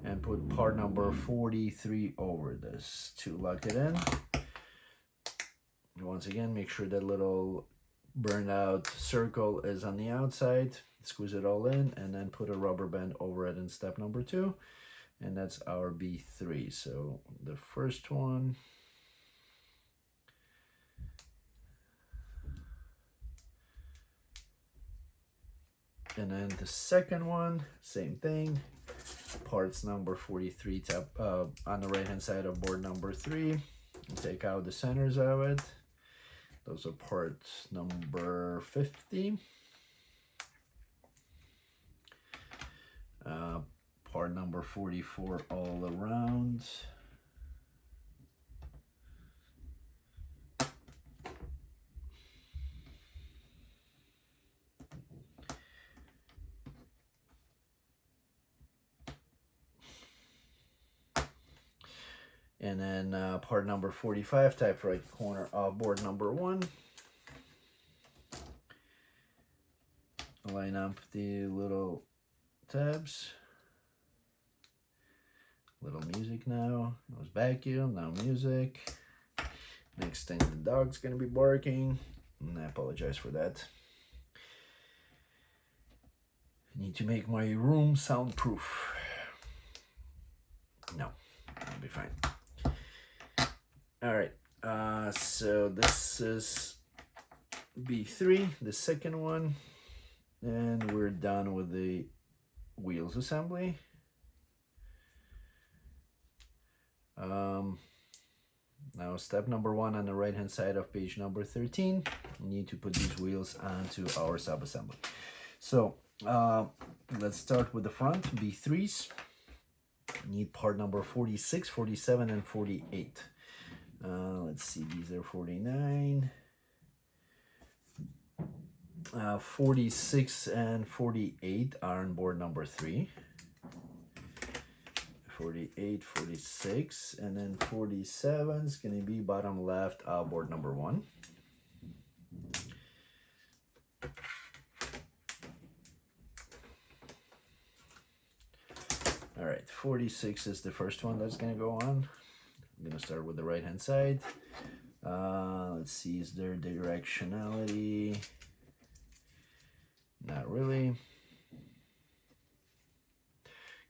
Speaker 1: and put part number 43 over this to lock it in. And once again, make sure that little burned out circle is on the outside. Squeeze it all in, and then put a rubber band over it in step number 2. And that's our B3. So the first one, and then the second one, same thing. Parts number 43 on the right hand side of board number 3. Take out the centers of it. Those are parts number 50. Part number 44 all around. And then part number 45, top right corner of board number 1. Line up the little tabs. Little music now. It was vacuum, now music. Next thing, the dog's gonna be barking. And I apologize for that. I need to make my room soundproof. No, it'll be fine. All right, so this is B3, the second one, and we're done with the wheels assembly. Now step number 1 on the right hand side of page number 13, we need to put these wheels onto our sub-assembly. So let's start with the front, B3s. Need part number 46, 47, and 48. Let's see, these are 49. 46 and 48 are on board number 3. 48, 46, and then 47 is going to be bottom left, board number 1. All right, 46 is the first one that's going to go on. I'm going to start with the right hand side. Let's see, is there directionality? Not really.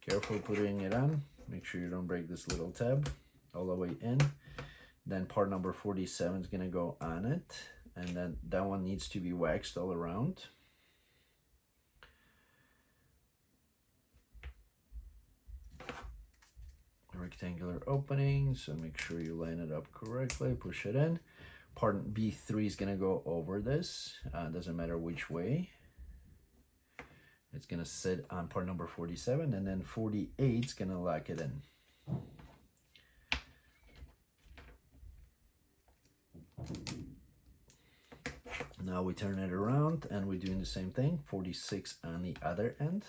Speaker 1: Careful putting it on. Make sure you don't break this little tab all the way in. Then part number 47 is going to go on it. And then that one needs to be waxed all around. Rectangular opening, so make sure you line it up correctly, push it in. Part B3 is going to go over this. Doesn't matter which way. It's going to sit on part number 47, and then 48 is going to lock it in. Now we turn it around and we're doing the same thing, 46 on the other end.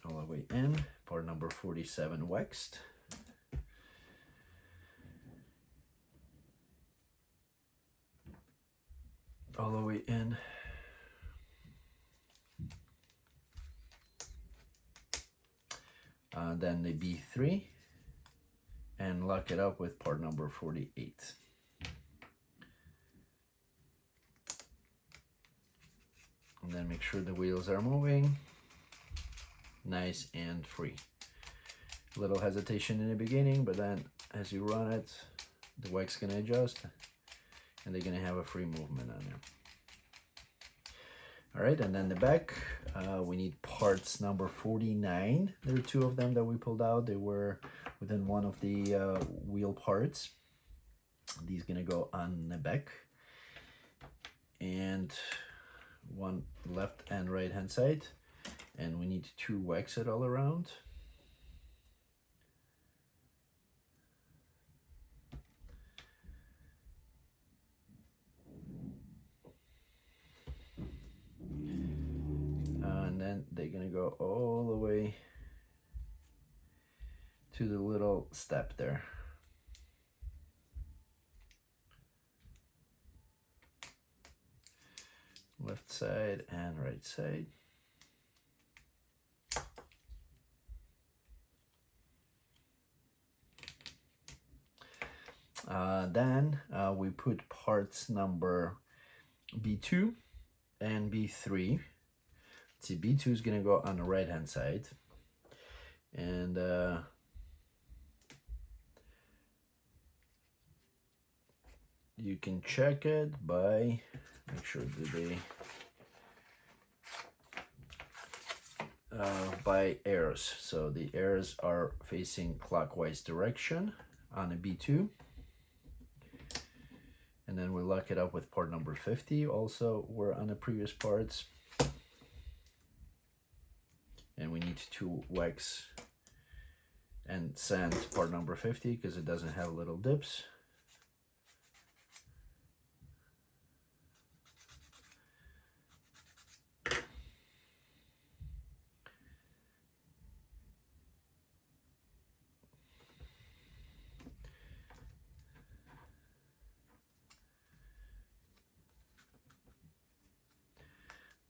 Speaker 1: All the way in, part number 47 waxed. All the way in. Then the B3 and lock it up with part number 48. And then make sure the wheels are moving. Nice and free. A little hesitation in the beginning, but then as you run it, the wax is going to adjust and they're going to have a free movement on there. All right, and then the back, we need parts number 49. There are 2 of them that we pulled out. They were within one of the wheel parts. These going to go on the back. And one left and right hand side. And we need to wax it all around. And then they're gonna go all the way to the little step there. Left side and right side. Then we put parts number B2 and B3. See, B2 is going to go on the right hand side, and you can check it by make sure that they by arrows. So the arrows are facing clockwise direction on the B2. And then we lock it up with part number 50. Also, we're on the previous parts. And we need to wax and sand part number 50 because it doesn't have little dips.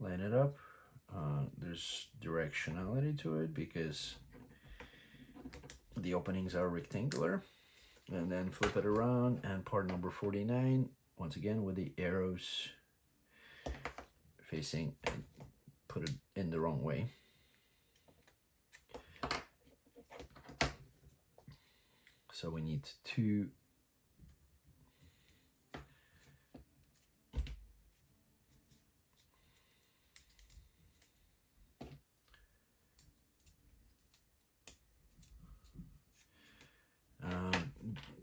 Speaker 1: Line it up. There's directionality to it because the openings are rectangular. And then flip it around and part number 49, once again with the arrows facing, and put it in the wrong way. So we need to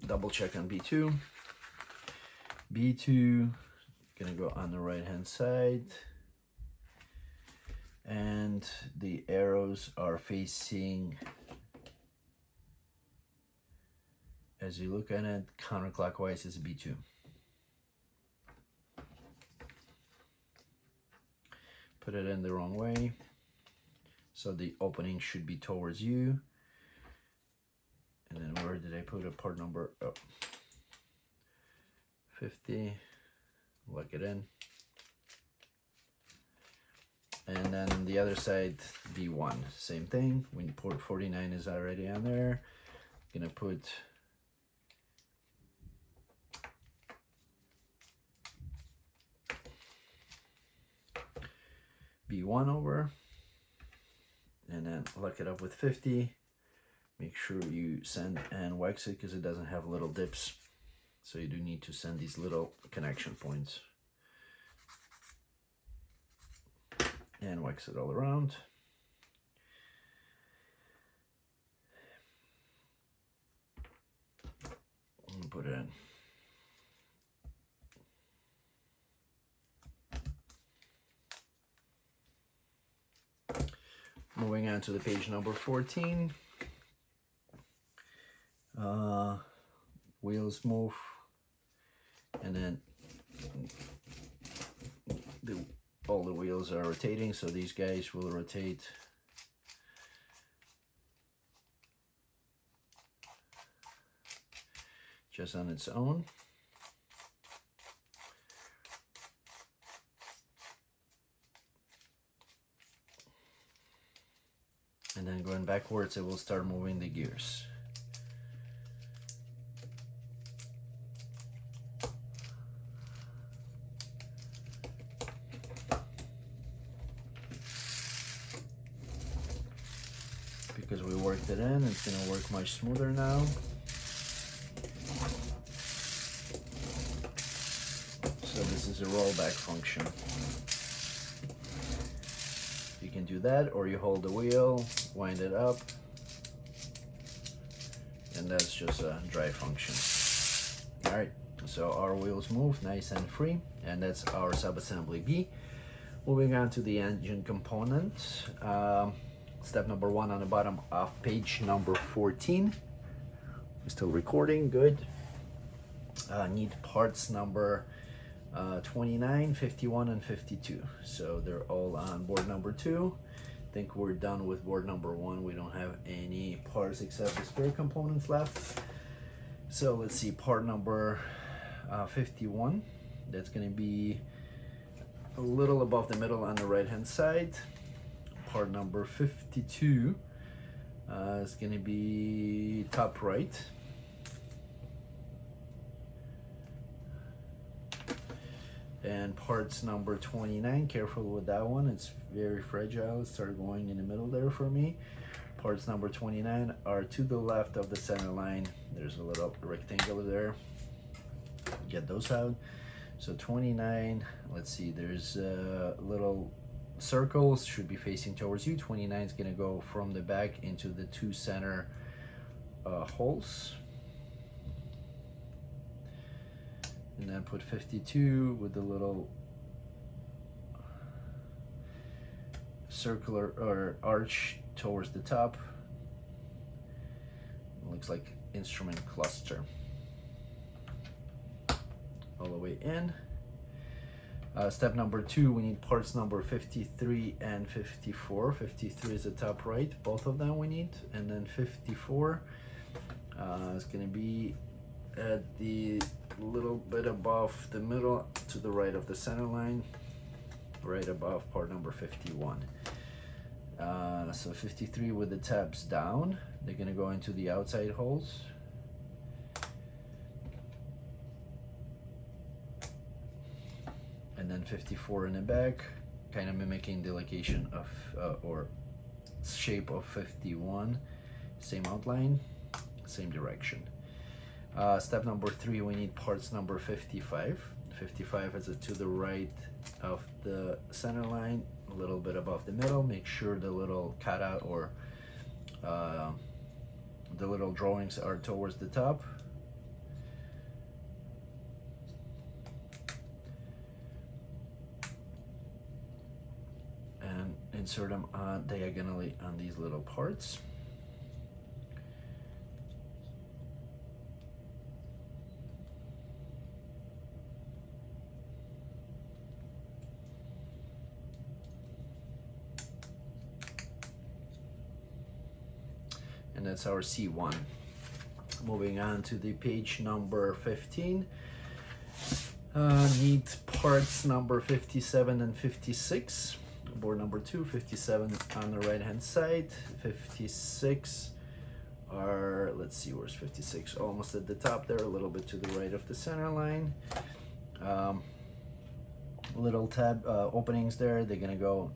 Speaker 1: double check on B2. B2 gonna go on the right hand side, and the arrows are facing as you look at it, counterclockwise is B2. Put it in the wrong way. So the opening should be towards you. And then where did I put a part number? Oh, 50. Lock it in. And then the other side, B1, same thing. When port 49 is already on there, gonna put B1 over, and then lock it up with 50. Make sure you send and wax it because it doesn't have little dips. So you do need to send these little connection points. And wax it all around. And put it in. Moving on to the page number 14. Wheels move, and then all the wheels are rotating, so these guys will rotate just on its own. And then going backwards, it will start moving the gears. Because we worked it in, it's going to work much smoother now. So this is a rollback function. You can do that, or you hold the wheel, wind it up, and that's just a drive function. All right, so our wheels move nice and free, and that's our subassembly B. Moving on to the engine components. Step number 1 on the bottom of page number 14. We're still recording, good. Need parts number 29, 51, and 52. So they're all on board number 2. I think we're done with board number 1. We don't have any parts except the spare components left. So let's see, part number 51. That's going to be a little above the middle on the right hand side. Part number 52 is going to be top right. And parts number 29, careful with that one, it's very fragile. It started going in the middle there for me. Parts number 29 are to the left of the center line. There's a little rectangle there. Get those out. So 29, let's see, there's little circles, should be facing towards you. 29 is going to go from the back into the 2 center holes. And then put 52 with the little circular or arch towards the top. It looks like instrument cluster. All the way in. Step number 2, we need parts number 53 and 54. 53 is the top right, both of them we need. And then 54 is going to be at the little bit above the middle to the right of the center line, right above part number 51. So 53 with the tabs down, they're going to go into the outside holes. And then 54 in the back, kind of mimicking the location of or shape of 51. Same outline, same direction. Step number 3, we need parts number 55. 55 is to the right of the center line, a little bit above the middle. Make sure the little cutout or the little drawings are towards the top. And insert them diagonally on these little parts. and that's our C1. Moving on to the page number 15. Need parts number 57 and 56. Board number 2, 57 on the right hand side, 56 are, let's see, where's 56? Almost at the top there, a little bit to the right of the center line. Little tab openings there, they're gonna go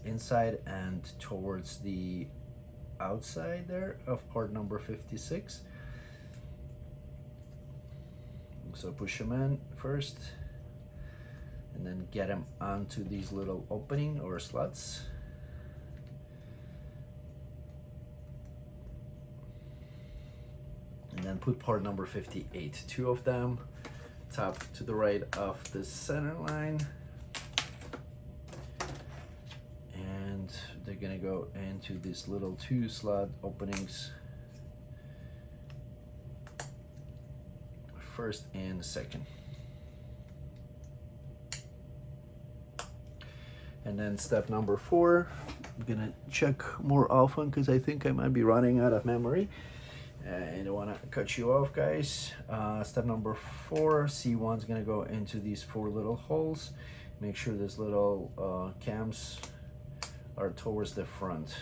Speaker 1: inside and towards the outside there of part number 56. So push them in first and then get them onto these little opening or slots. And then put part number 58, 2 of them, top to the right of the center line. And they're gonna go into these little 2 slot openings, first and second. And then step number 4, I'm gonna check more often because I think I might be running out of memory. I don't want to cut you off, guys. Step number 4, C1 is gonna go into these 4 little holes. Make sure these little cams are towards the front.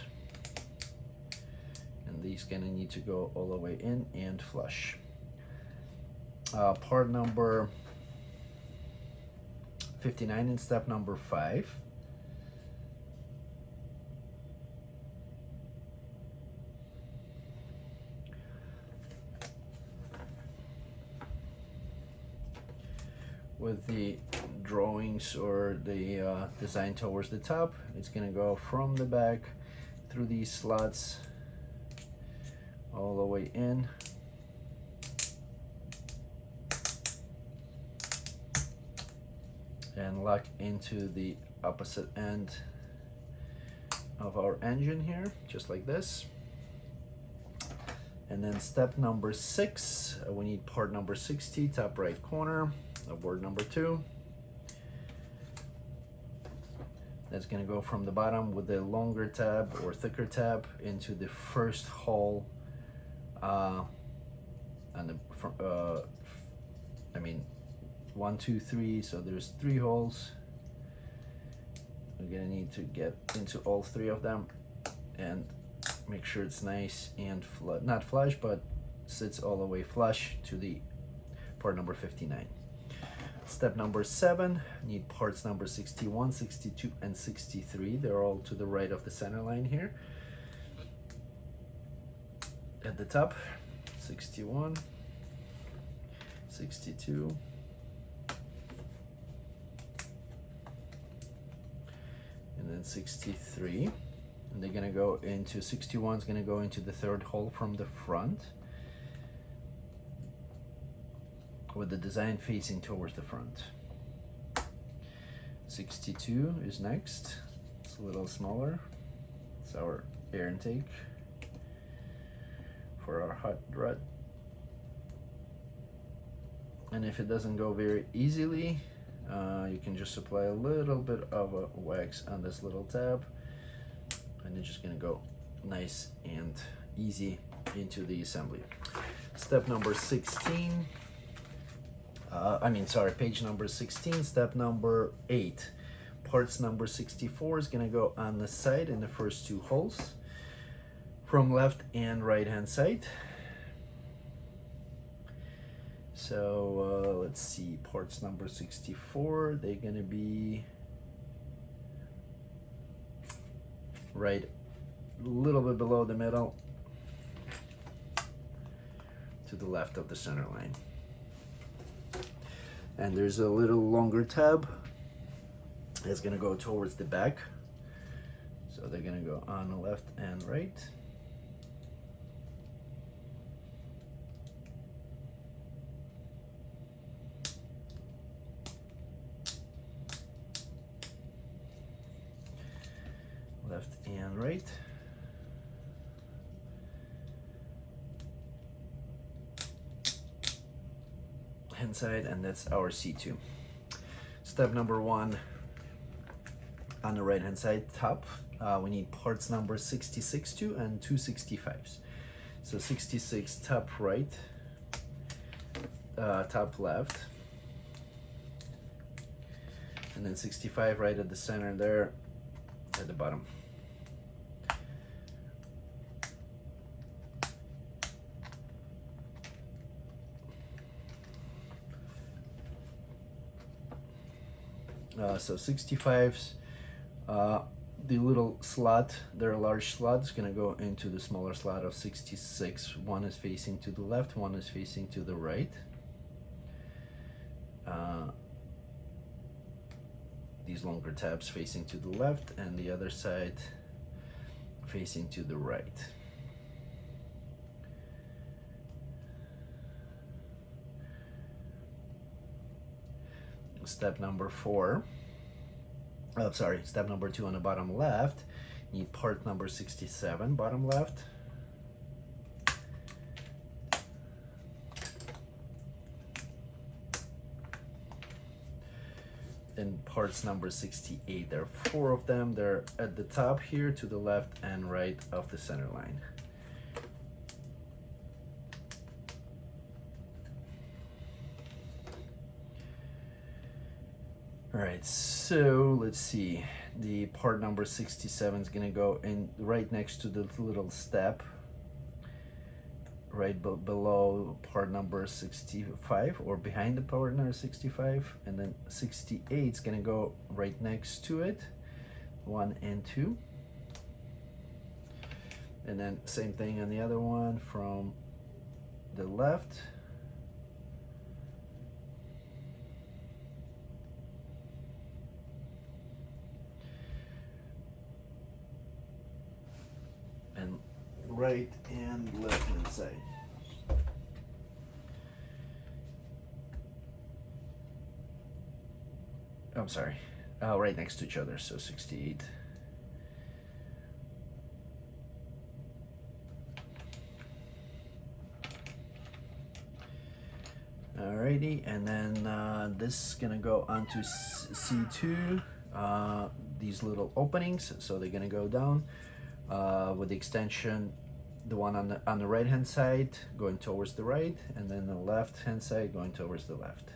Speaker 1: And these gonna need to go all the way in and flush. Part number 59 in step number 5. With the drawings or the design towards the top, it's gonna go from the back through these slots all the way in. And lock into the opposite end of our engine here, just like this. And then step number 6, we need part number 60, top right corner of board number 2. That's gonna go from the bottom with the longer tab or thicker tab into the first hole on the front, 1, 2, 3, so there's 3 holes. We're gonna need to get into all 3 of them and make sure it's nice and not flush, but sits all the way flush to the part number 59. Step number 7, need parts number 61, 62, and 63. They're all to the right of the center line here. At the top, 61, 62, and then 63. And they're gonna go into 61 is gonna go into the 3rd hole from the front, with the design facing towards the front. 62 is next. It's a little smaller. It's our air intake for our hot rod. And if it doesn't go very easily, you can just apply a little bit of a wax on this little tab, and it's just gonna go nice and easy into the assembly. Step number 16, page number 16, step number 8. Parts number 64 is gonna go on the side in the first 2 holes from left and right hand side. So let's see, parts number 64, they're gonna be right a little bit below the middle to the left of the center line. And there's a little longer tab that's gonna go towards the back. So they're gonna go on the left and right. Left and right. Inside, and that's our C2. Step number 1, on the right hand side top, we need parts number 66 2 and 265s. So 66 top right, top left, and then 65 right at the center there at the bottom. So 65s, the little slot, their large slot is going to go into the smaller slot of 66. One is facing to the left, one is facing to the right. These longer tabs facing to the left and the other side facing to the right. Step number 4. Oh, sorry, step number 2 on the bottom left. You need part number 67, bottom left. And parts number 68. There are 4 of them. They're at the top here, to the left and right of the center line. All right, so let's see. The part number 67 is gonna go in right next to the little step, right below part number 65, or behind the part number 65, and then 68 is gonna go right next to it, 1 and 2. And then same thing on the other one from the left. And right and left hand side. I'm sorry, right next to each other, so 68. Alrighty, and then this is gonna go onto C2, these little openings, so they're gonna go down. With the extension, the one on the right hand side going towards the right, and then the left hand side going towards the left.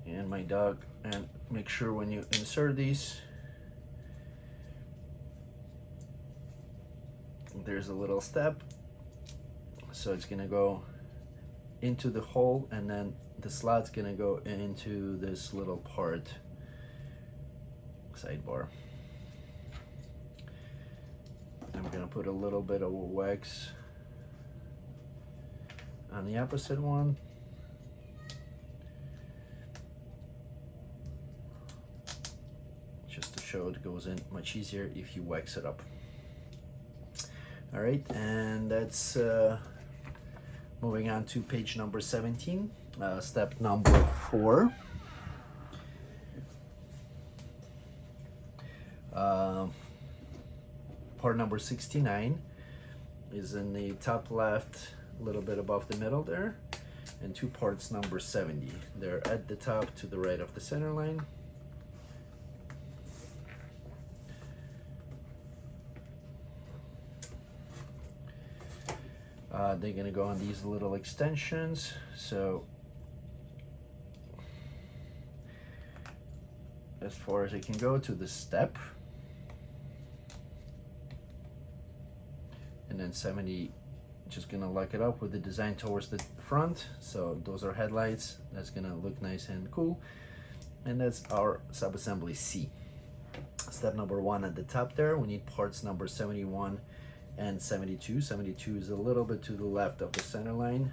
Speaker 1: And my dog, and make sure when you insert these, there's a little step. So it's gonna go into the hole, and then the slot's gonna go into this little part, sidebar. I'm gonna put a little bit of wax on the opposite one. Just to show it goes in much easier if you wax it up. All right, and that's moving on to page number 17, step number 4. Part number 69 is in the top left, a little bit above the middle there, and 2 parts number 70. They're at the top to the right of the center line. They're gonna go on these little extensions, so as far as it can go to the step, and then 70 just gonna lock it up with the design towards the front. So those are headlights. That's gonna look nice and cool, and that's our subassembly C. Step number 1 at the top there, we need parts number 71 and 72. 72 is a little bit to the left of the center line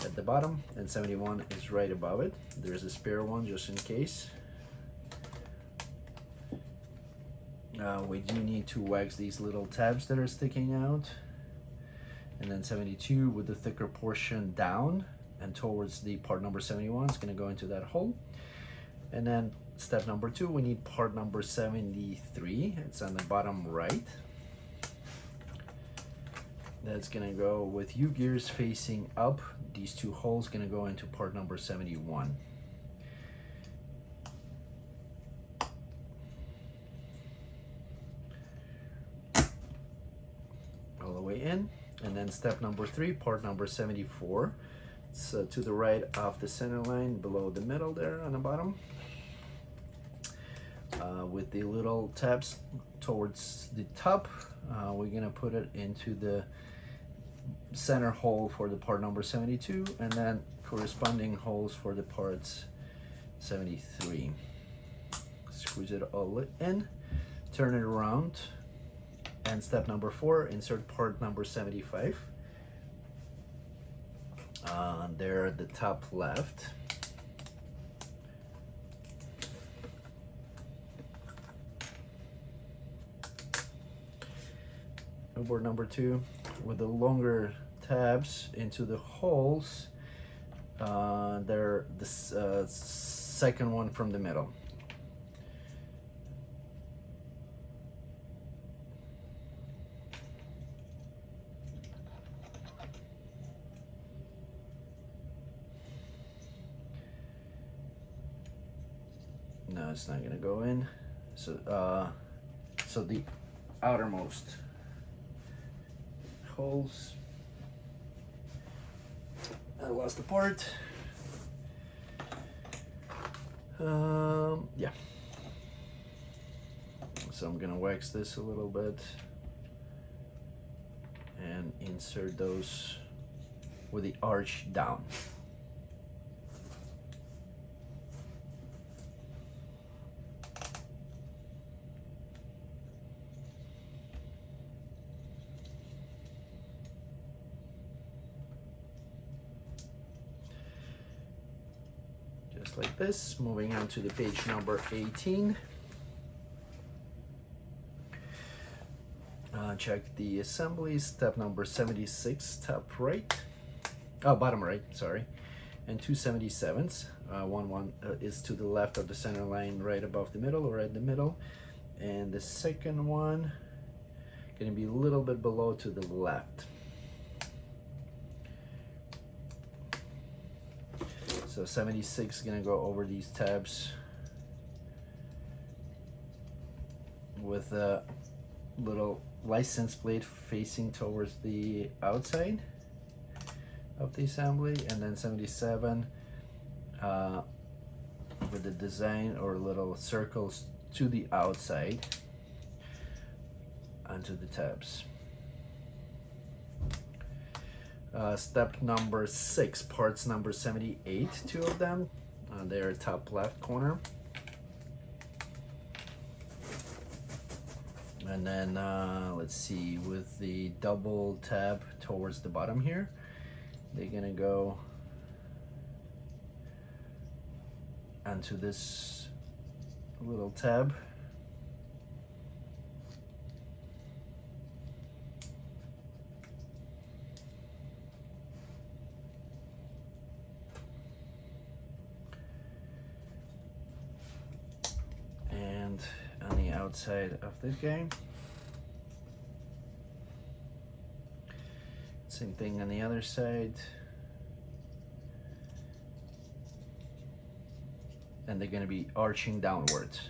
Speaker 1: at the bottom, and 71 is right above it. There's a spare one just in case. We do need to wax these little tabs that are sticking out, and then 72 with the thicker portion down and towards the part number 71 is going to go into that hole. And then step number 2, we need part number 73. It's on the bottom right. That's gonna go with UGears facing up. These two holes gonna go into part number 71. All the way in. And then step number 3, part number 74. So to the right of the center line, below the middle there on the bottom. With the little tabs towards the top, we're gonna put it into the center hole for the part number 72, and then corresponding holes for the parts 73. Squeeze it all in, turn it around, and step number 4, insert part number 75. There at the top left. Board number 2 with the longer tabs into the holes. They're the second one from the middle. No, it's not gonna go in. So, so the outermost holes. I lost the part. Yeah. So I'm gonna wax this a little bit and insert those with the arch down. Just like this. Moving on to the page number 18. Check the assembly. Step number 76, top right. Oh, bottom right, sorry. And 2 77s. One is to the left of the center line, right above the middle, or right in the middle. And the second one gonna be a little bit below to the left. So 76 is gonna go over these tabs with a little license plate facing towards the outside of the assembly, and then 77 with the design or little circles to the outside onto the tabs. Step number 6, parts number 78, 2 of them. They're top left corner. And then let's see, with the double tab towards the bottom here, they're gonna go onto this little tab. And on the outside of this guy. Same thing on the other side. And they're going to be arching downwards.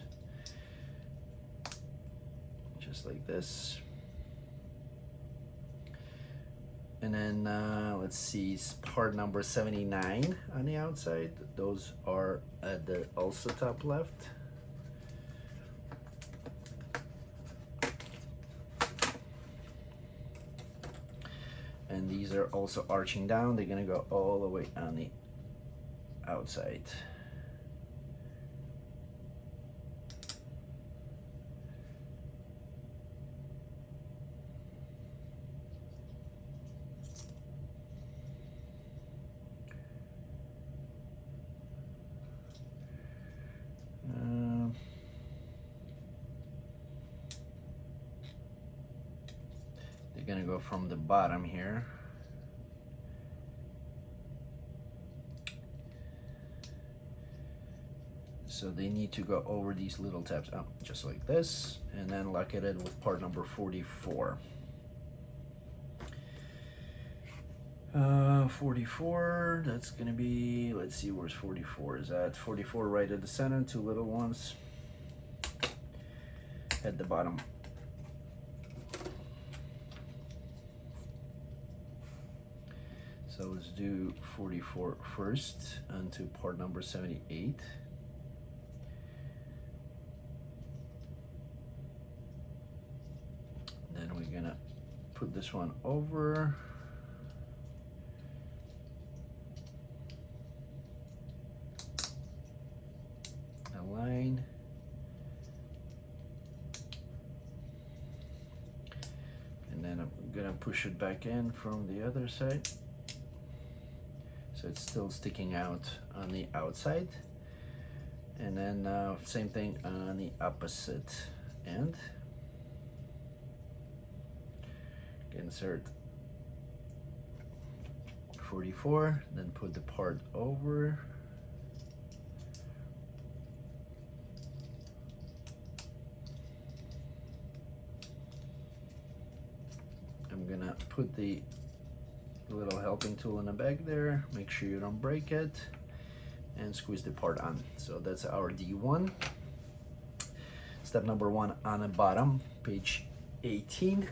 Speaker 1: Just like this. And then let's see, part number 79 on the outside. Those are at the also top left. And these are also arching down. They're gonna go all the way on the outside. They're gonna go from the bottom here. So they need to go over these little tabs, just like this, and then lock it in with part number 44. 44, that's gonna be, let's see, where's 44 is at. 44 right at the center, two little ones at the bottom. So let's do 44 first onto part number 78. Then we're gonna put this one over. Line, and then I'm gonna push it back in from the other side, so it's still sticking out on the outside, and then same thing on the opposite end. Insert 44, then put the part over. I'm gonna put the little helping tool in the back there, make sure you don't break it, and squeeze the part on. So that's our D1. Step number 1 on the bottom, page 18,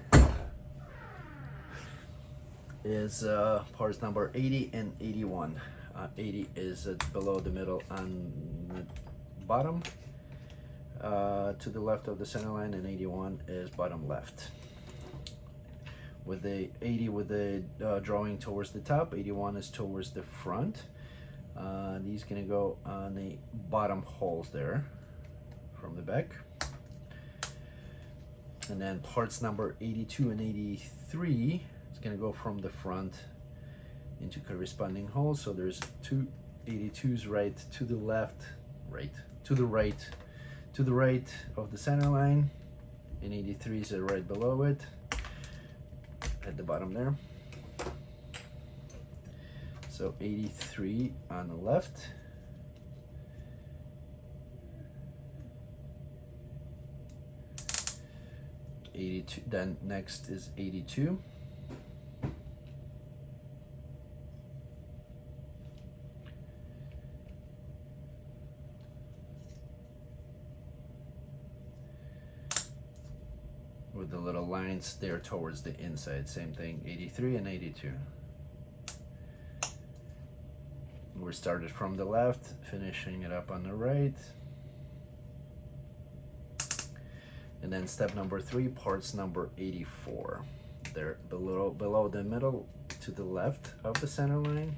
Speaker 1: is parts number 80 and 81. 80 is below the middle on the bottom, to the left of the center line, and 81 is bottom left. With the 80 with the drawing towards the top, 81 is towards the front. These gonna go on the bottom holes there from the back. And then parts number 82 and 83 is gonna go from the front into corresponding holes. So there's two 82s right to the left, to the right of the center line, and 83s are right below it at the bottom there. So 83 on the left, then next is 82. With the little lines there towards the inside, same thing, 83 and 82. We started from the left, finishing it up on the right. And then step number 3, parts number 84. They're below the middle to the left of the center line.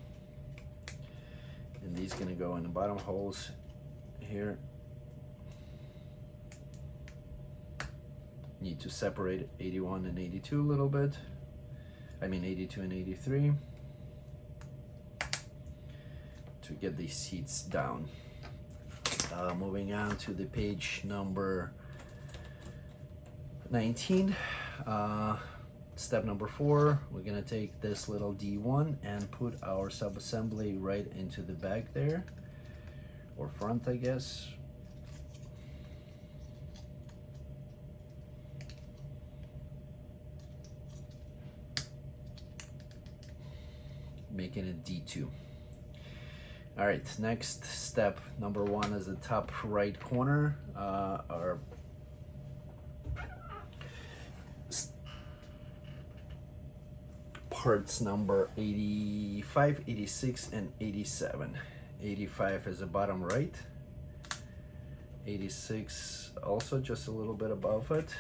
Speaker 1: And these gonna go in the bottom holes here. Need to separate 81 and 82 a little bit. I mean 82 and 83 to get these seats down. Moving on to the page number 19. Step number 4, we're gonna take this little D1 and put our sub-assembly right into the back there, or front, I guess. Making it D2. All right, next step, number 1 is the top right corner. Our parts number 85, 86, and 87. 85 is the bottom right. 86 also just a little bit above it.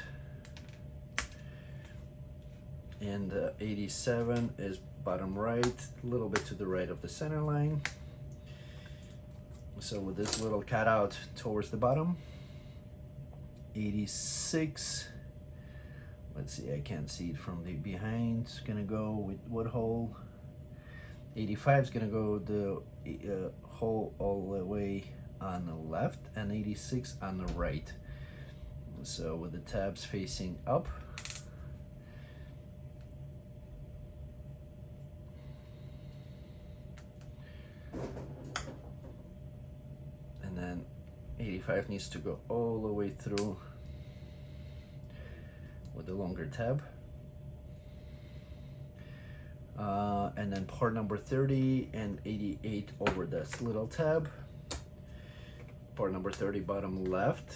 Speaker 1: And 87 is bottom right, a little bit to the right of the center line. So with this little cutout towards the bottom. 86, let's see, I can't see it from the behind. It's gonna go with what hole? 85 is gonna go the hole all the way on the left, and 86 on the right. So with the tabs facing up. And then 85 needs to go all the way through with the longer tab. and then part number 30 and 88 over this little tab. Part number 30 bottom left,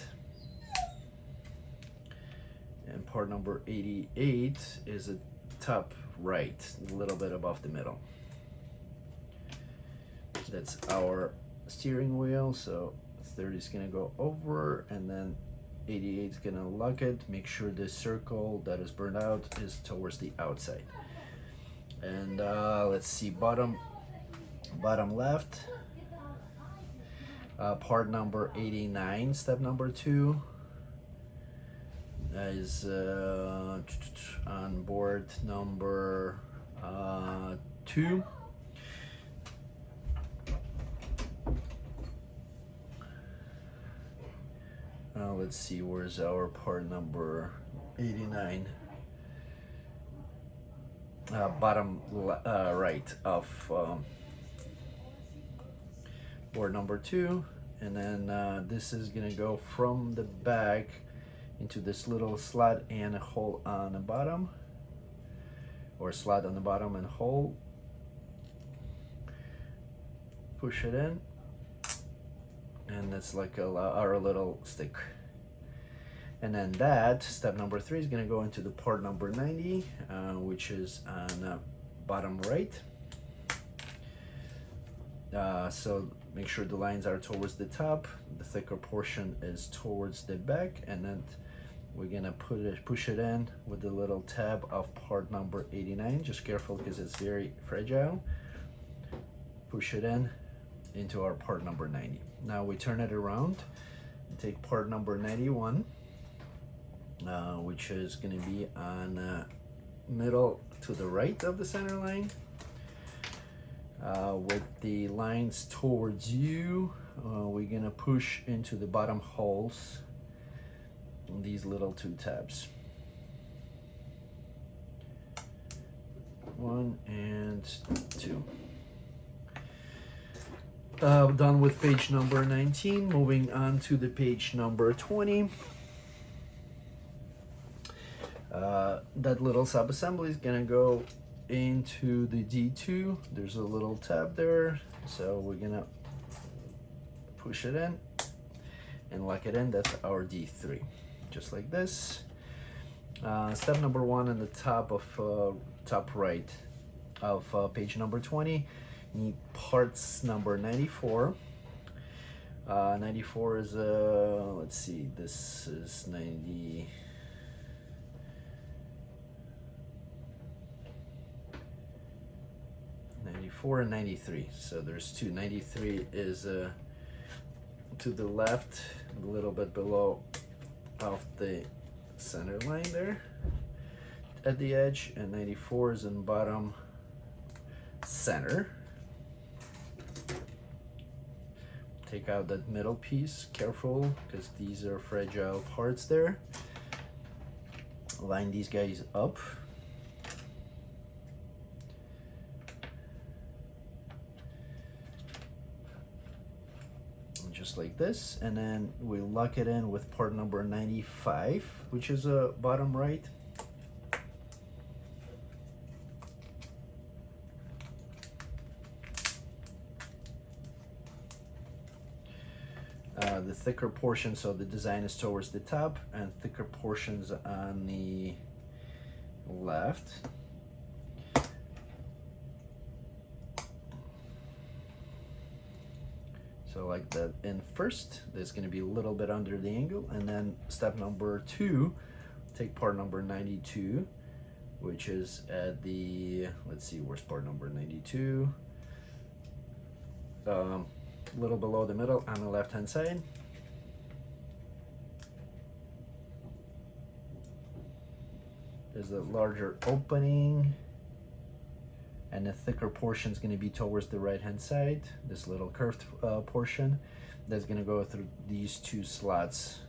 Speaker 1: and part number 88 is a top right, a little bit above the middle. That's our steering wheel, so 30 is gonna go over, and then 88 is gonna lock it. Make sure the circle that is burned out is towards the outside. And let's see, bottom left, part number 89, step number 2. That is on board number 2. Let's see, where's our part number 89? Bottom right of board number 2, and then this is gonna go from the back into this little slot and a hole on the bottom, or slot on the bottom and hole. Push it in, and that's like our little stick. And then that, step number 3, is gonna go into the part number 90, which is on bottom right. So make sure the lines are towards the top, the thicker portion is towards the back, and then we're gonna push it in with the little tab of part number 89. Just careful because it's very fragile. Push it in into our part number 90. Now we turn it around and take part number 91, which is going to be on middle to the right of the center line, with the lines towards you. We're going to push into the bottom holes on these little 2 tabs. 1 and 2. Done with page number 19. Moving on to the page number 20. That little sub-assembly is gonna go into the D2. There's a little tab there, so we're gonna push it in and lock it in. That's our D3, just like this. Step number 1 on the top of top right of page number 20. Need parts number 94. 94 is let's see, this is 90. 94 and 93. So there's 2. 93 is to the left, a little bit below of the center line there at the edge, and 94 is in bottom center. Take out that middle piece, careful, because these are fragile parts there. Line these guys up. Just like this, and then we lock it in with part number 95, which is bottom right. The thicker portion, so the design is towards the top, and thicker portions on the left. So like that in first, there's going to be a little bit under the angle, and then step number 2, take part number 92, which is at the, let's see, where's part number 92? Little below the middle on the left hand side. There's a larger opening, and the thicker portion is going to be towards the right hand side. This little curved portion that's going to go through these 2 slots,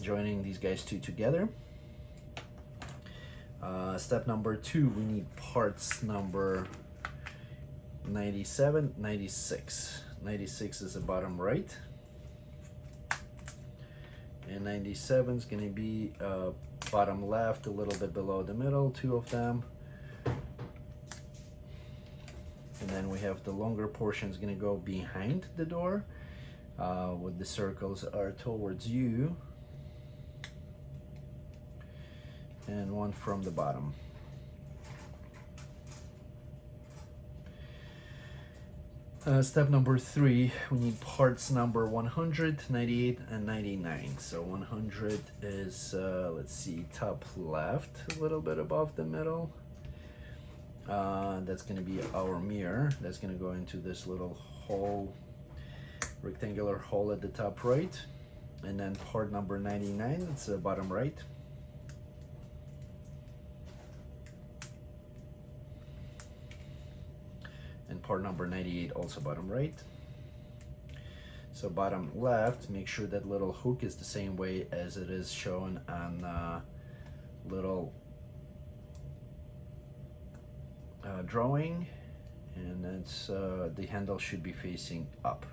Speaker 1: joining these guys 2 together. Step number 2, we need parts number 97, 96. 96 is the bottom right, and 97 is going to be bottom left, a little bit below the middle, 2 of them. and then we have the longer portion is going to go behind the door, with the circles are towards you, and one from the bottom. Step number 3, we need parts number 100, 98, and 99. So 100 is, let's see, top left, a little bit above the middle. That's going to be our mirror. That's going to go into this little hole, rectangular hole at the top right. And then part number 99, it's the bottom right. And part number 98 also bottom right. So bottom left, make sure that little hook is the same way as it is shown on little drawing, and that's the handle should be facing up.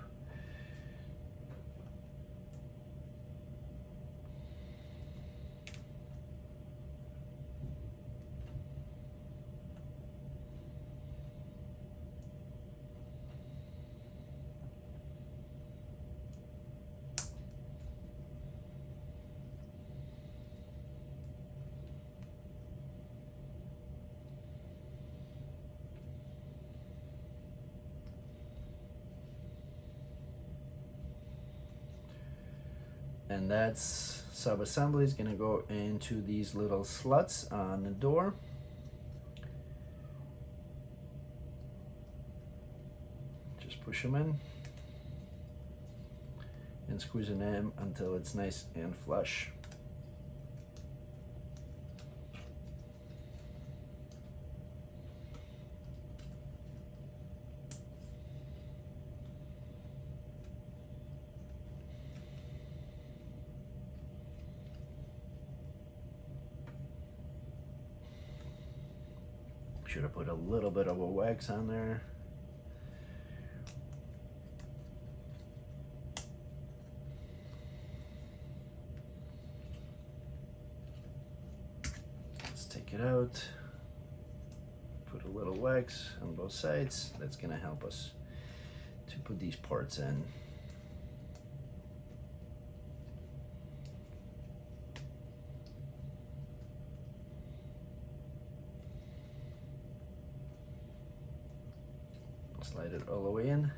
Speaker 1: And that's sub-assembly is going to go into these little slots on the door. Just push them in and squeeze them in until it's nice and flush. Should have put a little bit of a wax on there. Let's take it out. Put a little wax on both sides. That's gonna help us to put these parts in. Slide it all the way in,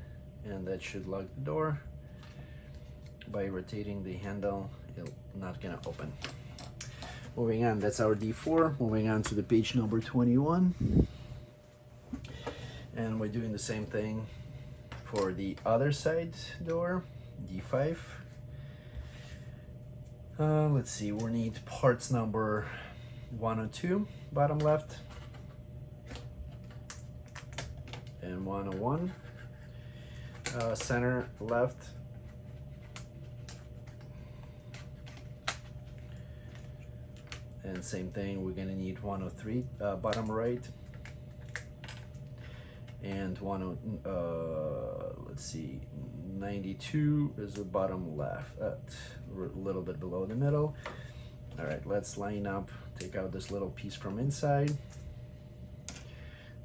Speaker 1: and that should lock the door. By rotating the handle, it's not gonna open. Moving on, that's our D4. Moving on to the page number 21. And we're doing the same thing for the other side door, D5. Let's see, we need parts number 102, bottom left, and 101, center left, and same thing, we're gonna need 103, bottom right, and let's see, 92 is the bottom left, a little bit below the middle. All right, let's line up, take out this little piece from inside,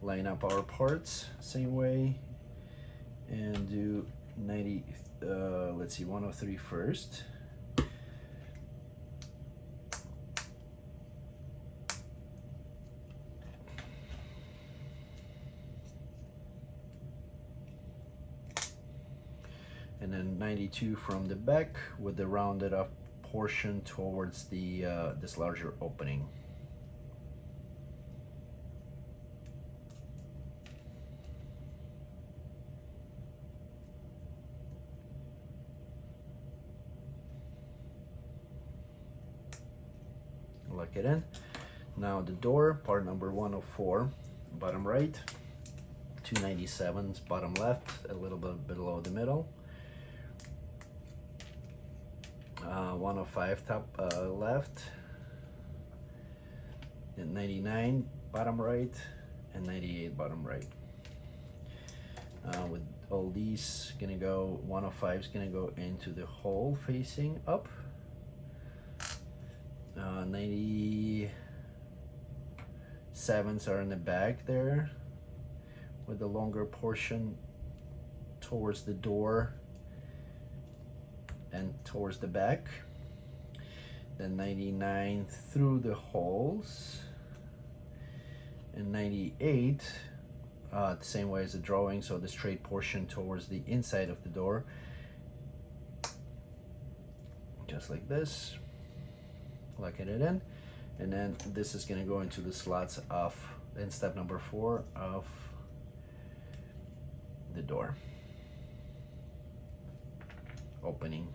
Speaker 1: line up our parts same way, and do 90, let's see, 103 first. And then 92 from the back with the rounded up portion towards the this larger opening. Lock it in. Now the door, part number 104, bottom right, 297's bottom left, a little bit below the middle. 105 top left, and 99 bottom right, and 98 bottom right. With all these gonna go, 105 is gonna go into the hole facing up. 97s are in the back there with the longer portion towards the door and towards the back. Then 99 through the holes, and 98 the same way as the drawing, so the straight portion towards the inside of the door, just like this, locking it in. And then this is going to go into the slots of, in step number 4 of the door opening.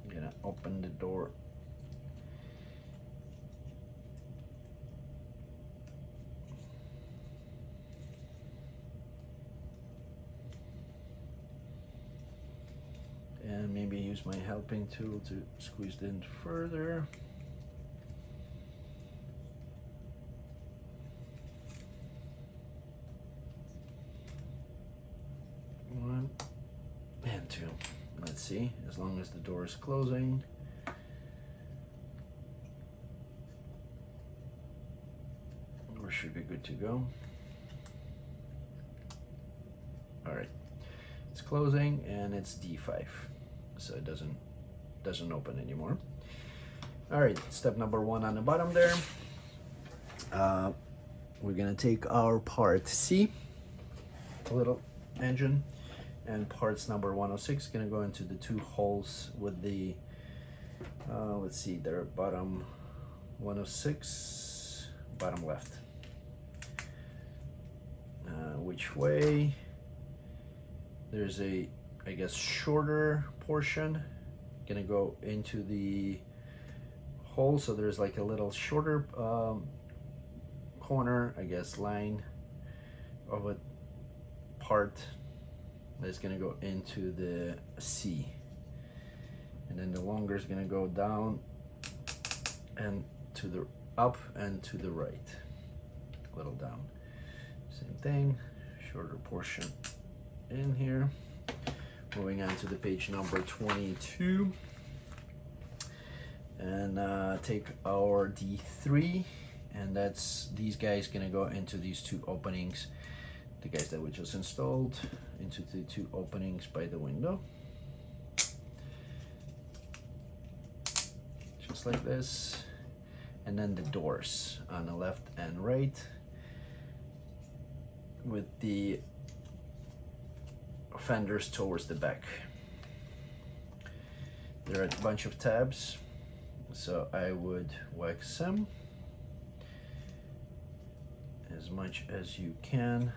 Speaker 1: I'm gonna open the door and maybe use my helping tool to squeeze it in further. One and two. Let's see, as long as the door is closing. We should be good to go. All right, it's closing and it's D5. So it doesn't open anymore. All right, step number 1 on the bottom there. We're gonna take our part C, little engine, and parts number 106 gonna go into the 2 holes with the let's see, they're bottom 106, bottom left. Which way? There's a, I guess, shorter portion gonna go into the hole, so there's like a little shorter corner, I guess, line of a part that's gonna go into the C, and then the longer is gonna go down and to the up and to the right, a little down. Same thing, shorter portion in here. Moving on to the page number 22, and take our D3, and that's these guys gonna go into these 2 openings, the guys that we just installed, into the 2 openings by the window, just like this. And then the doors on the left and right with the fenders towards the back. There are a bunch of tabs, so I would wax them as much as you can.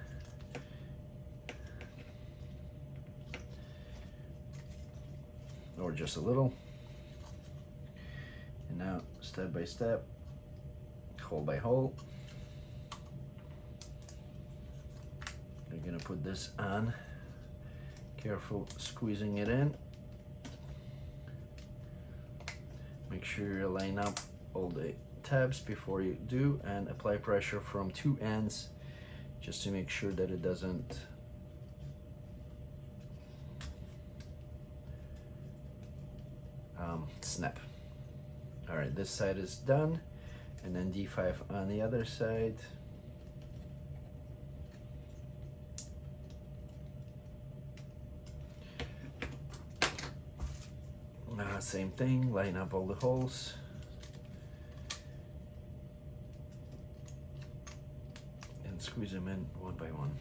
Speaker 1: Or just a little. And now, step by step, hole by hole, we're gonna put this on. Careful squeezing it in. Make sure you line up all the tabs before you do, and apply pressure from 2 ends just to make sure that it doesn't snap. All right, this side is done, and then D5 on the other side. Same thing, line up all the holes. And squeeze them in one by one.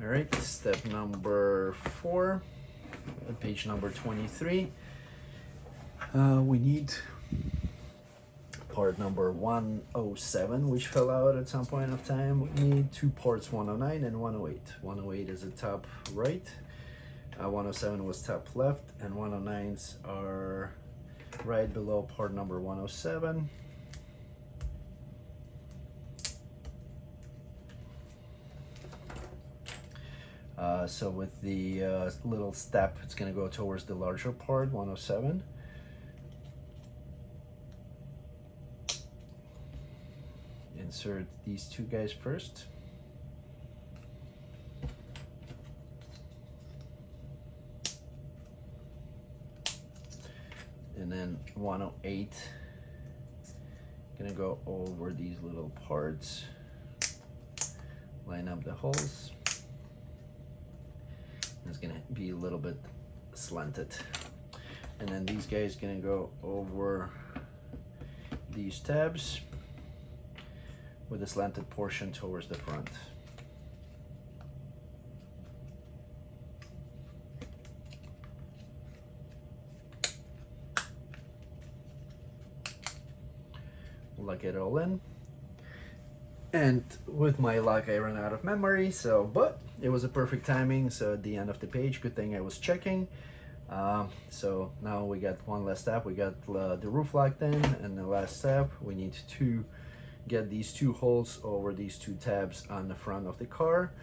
Speaker 1: All right, step number 4, page number 23. We need part number 107, which fell out at some point of time. We need 2 parts, 109 and 108. 108 is the top right, 107 was top left, and 109s are right below part number 107. So with the little step, it's going to go towards the larger part, 107. Insert these two guys first. And then 108, gonna go over these little parts, line up the holes. It's gonna be a little bit slanted. And then these guys gonna go over these tabs with a slanted portion towards the front. Lock it all in. And with my luck, I ran out of memory, but it was a perfect timing. So at the end of the page, good thing I was checking. So now we got one last step. We got the roof locked in, and the last step, we need to get these two holes over these two tabs on the front of the car.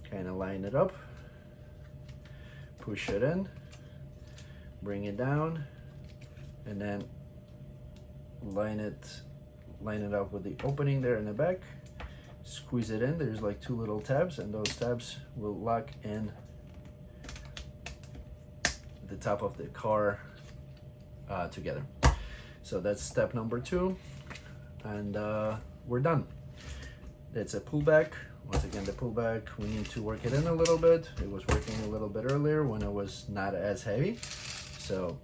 Speaker 1: Kind of line it up, push it in, bring it down, and then line it up with the opening there in the back. Squeeze it in. There's like two little tabs, and those tabs will lock in the top of the car together. So that's step number 2, and we're done. That's a pullback. Once again, the pullback, we need to work it in a little bit. It was working a little bit earlier when it was not as heavy, so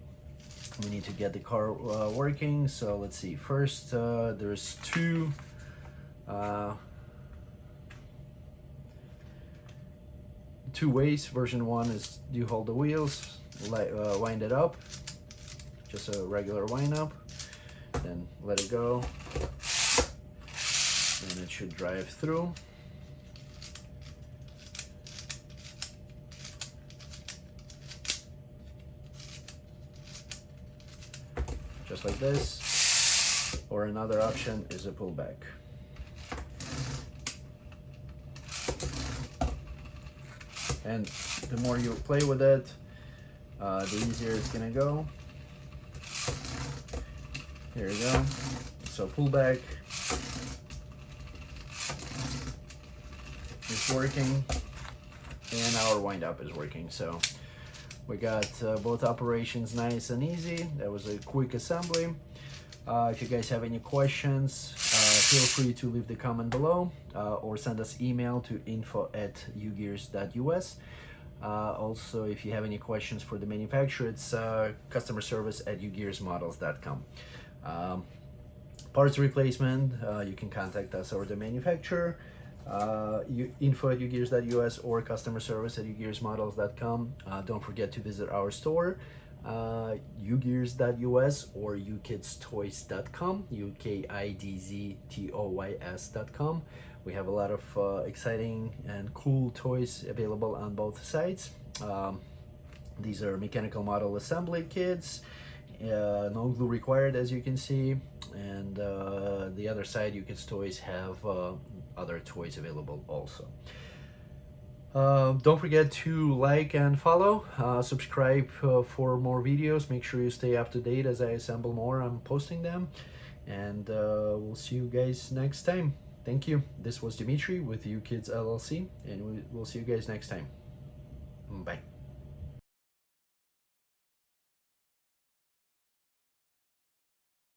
Speaker 1: we need to get the car working. So let's see. First, there's two ways. Version 1 is you hold the wheels, wind it up, just a regular wind up, then let it go, and it should drive through. Just like this. Or another option is a pullback. And the more you play with it, the easier it's gonna go. Here we go. So pullback is working, and our wind up is working. So we got both operations nice and easy. That was a quick assembly. If you guys have any questions, feel free to leave the comment below or send us email to info@ugears.us. Also, if you have any questions for the manufacturer, it's customer service at ugearsmodels.com. Parts replacement, you can contact us or the manufacturer. Info@ugears.us or customer service at ugearsmodels.com. Don't forget to visit our store, ugears.us or ukidstoys.com, UKIDZTOYS.com. We have a lot of exciting and cool toys available on both sides. These are mechanical model assembly kits, no glue required, as you can see, and the other side, Ukidz Toys, have other toys available also. Don't forget to like and follow, subscribe for more videos. Make sure you stay up to date as I assemble more. I'm posting them, and we'll see you guys next time. Thank you. This was Dimitri with Ukidz LLC, and we'll see you guys next time. Bye.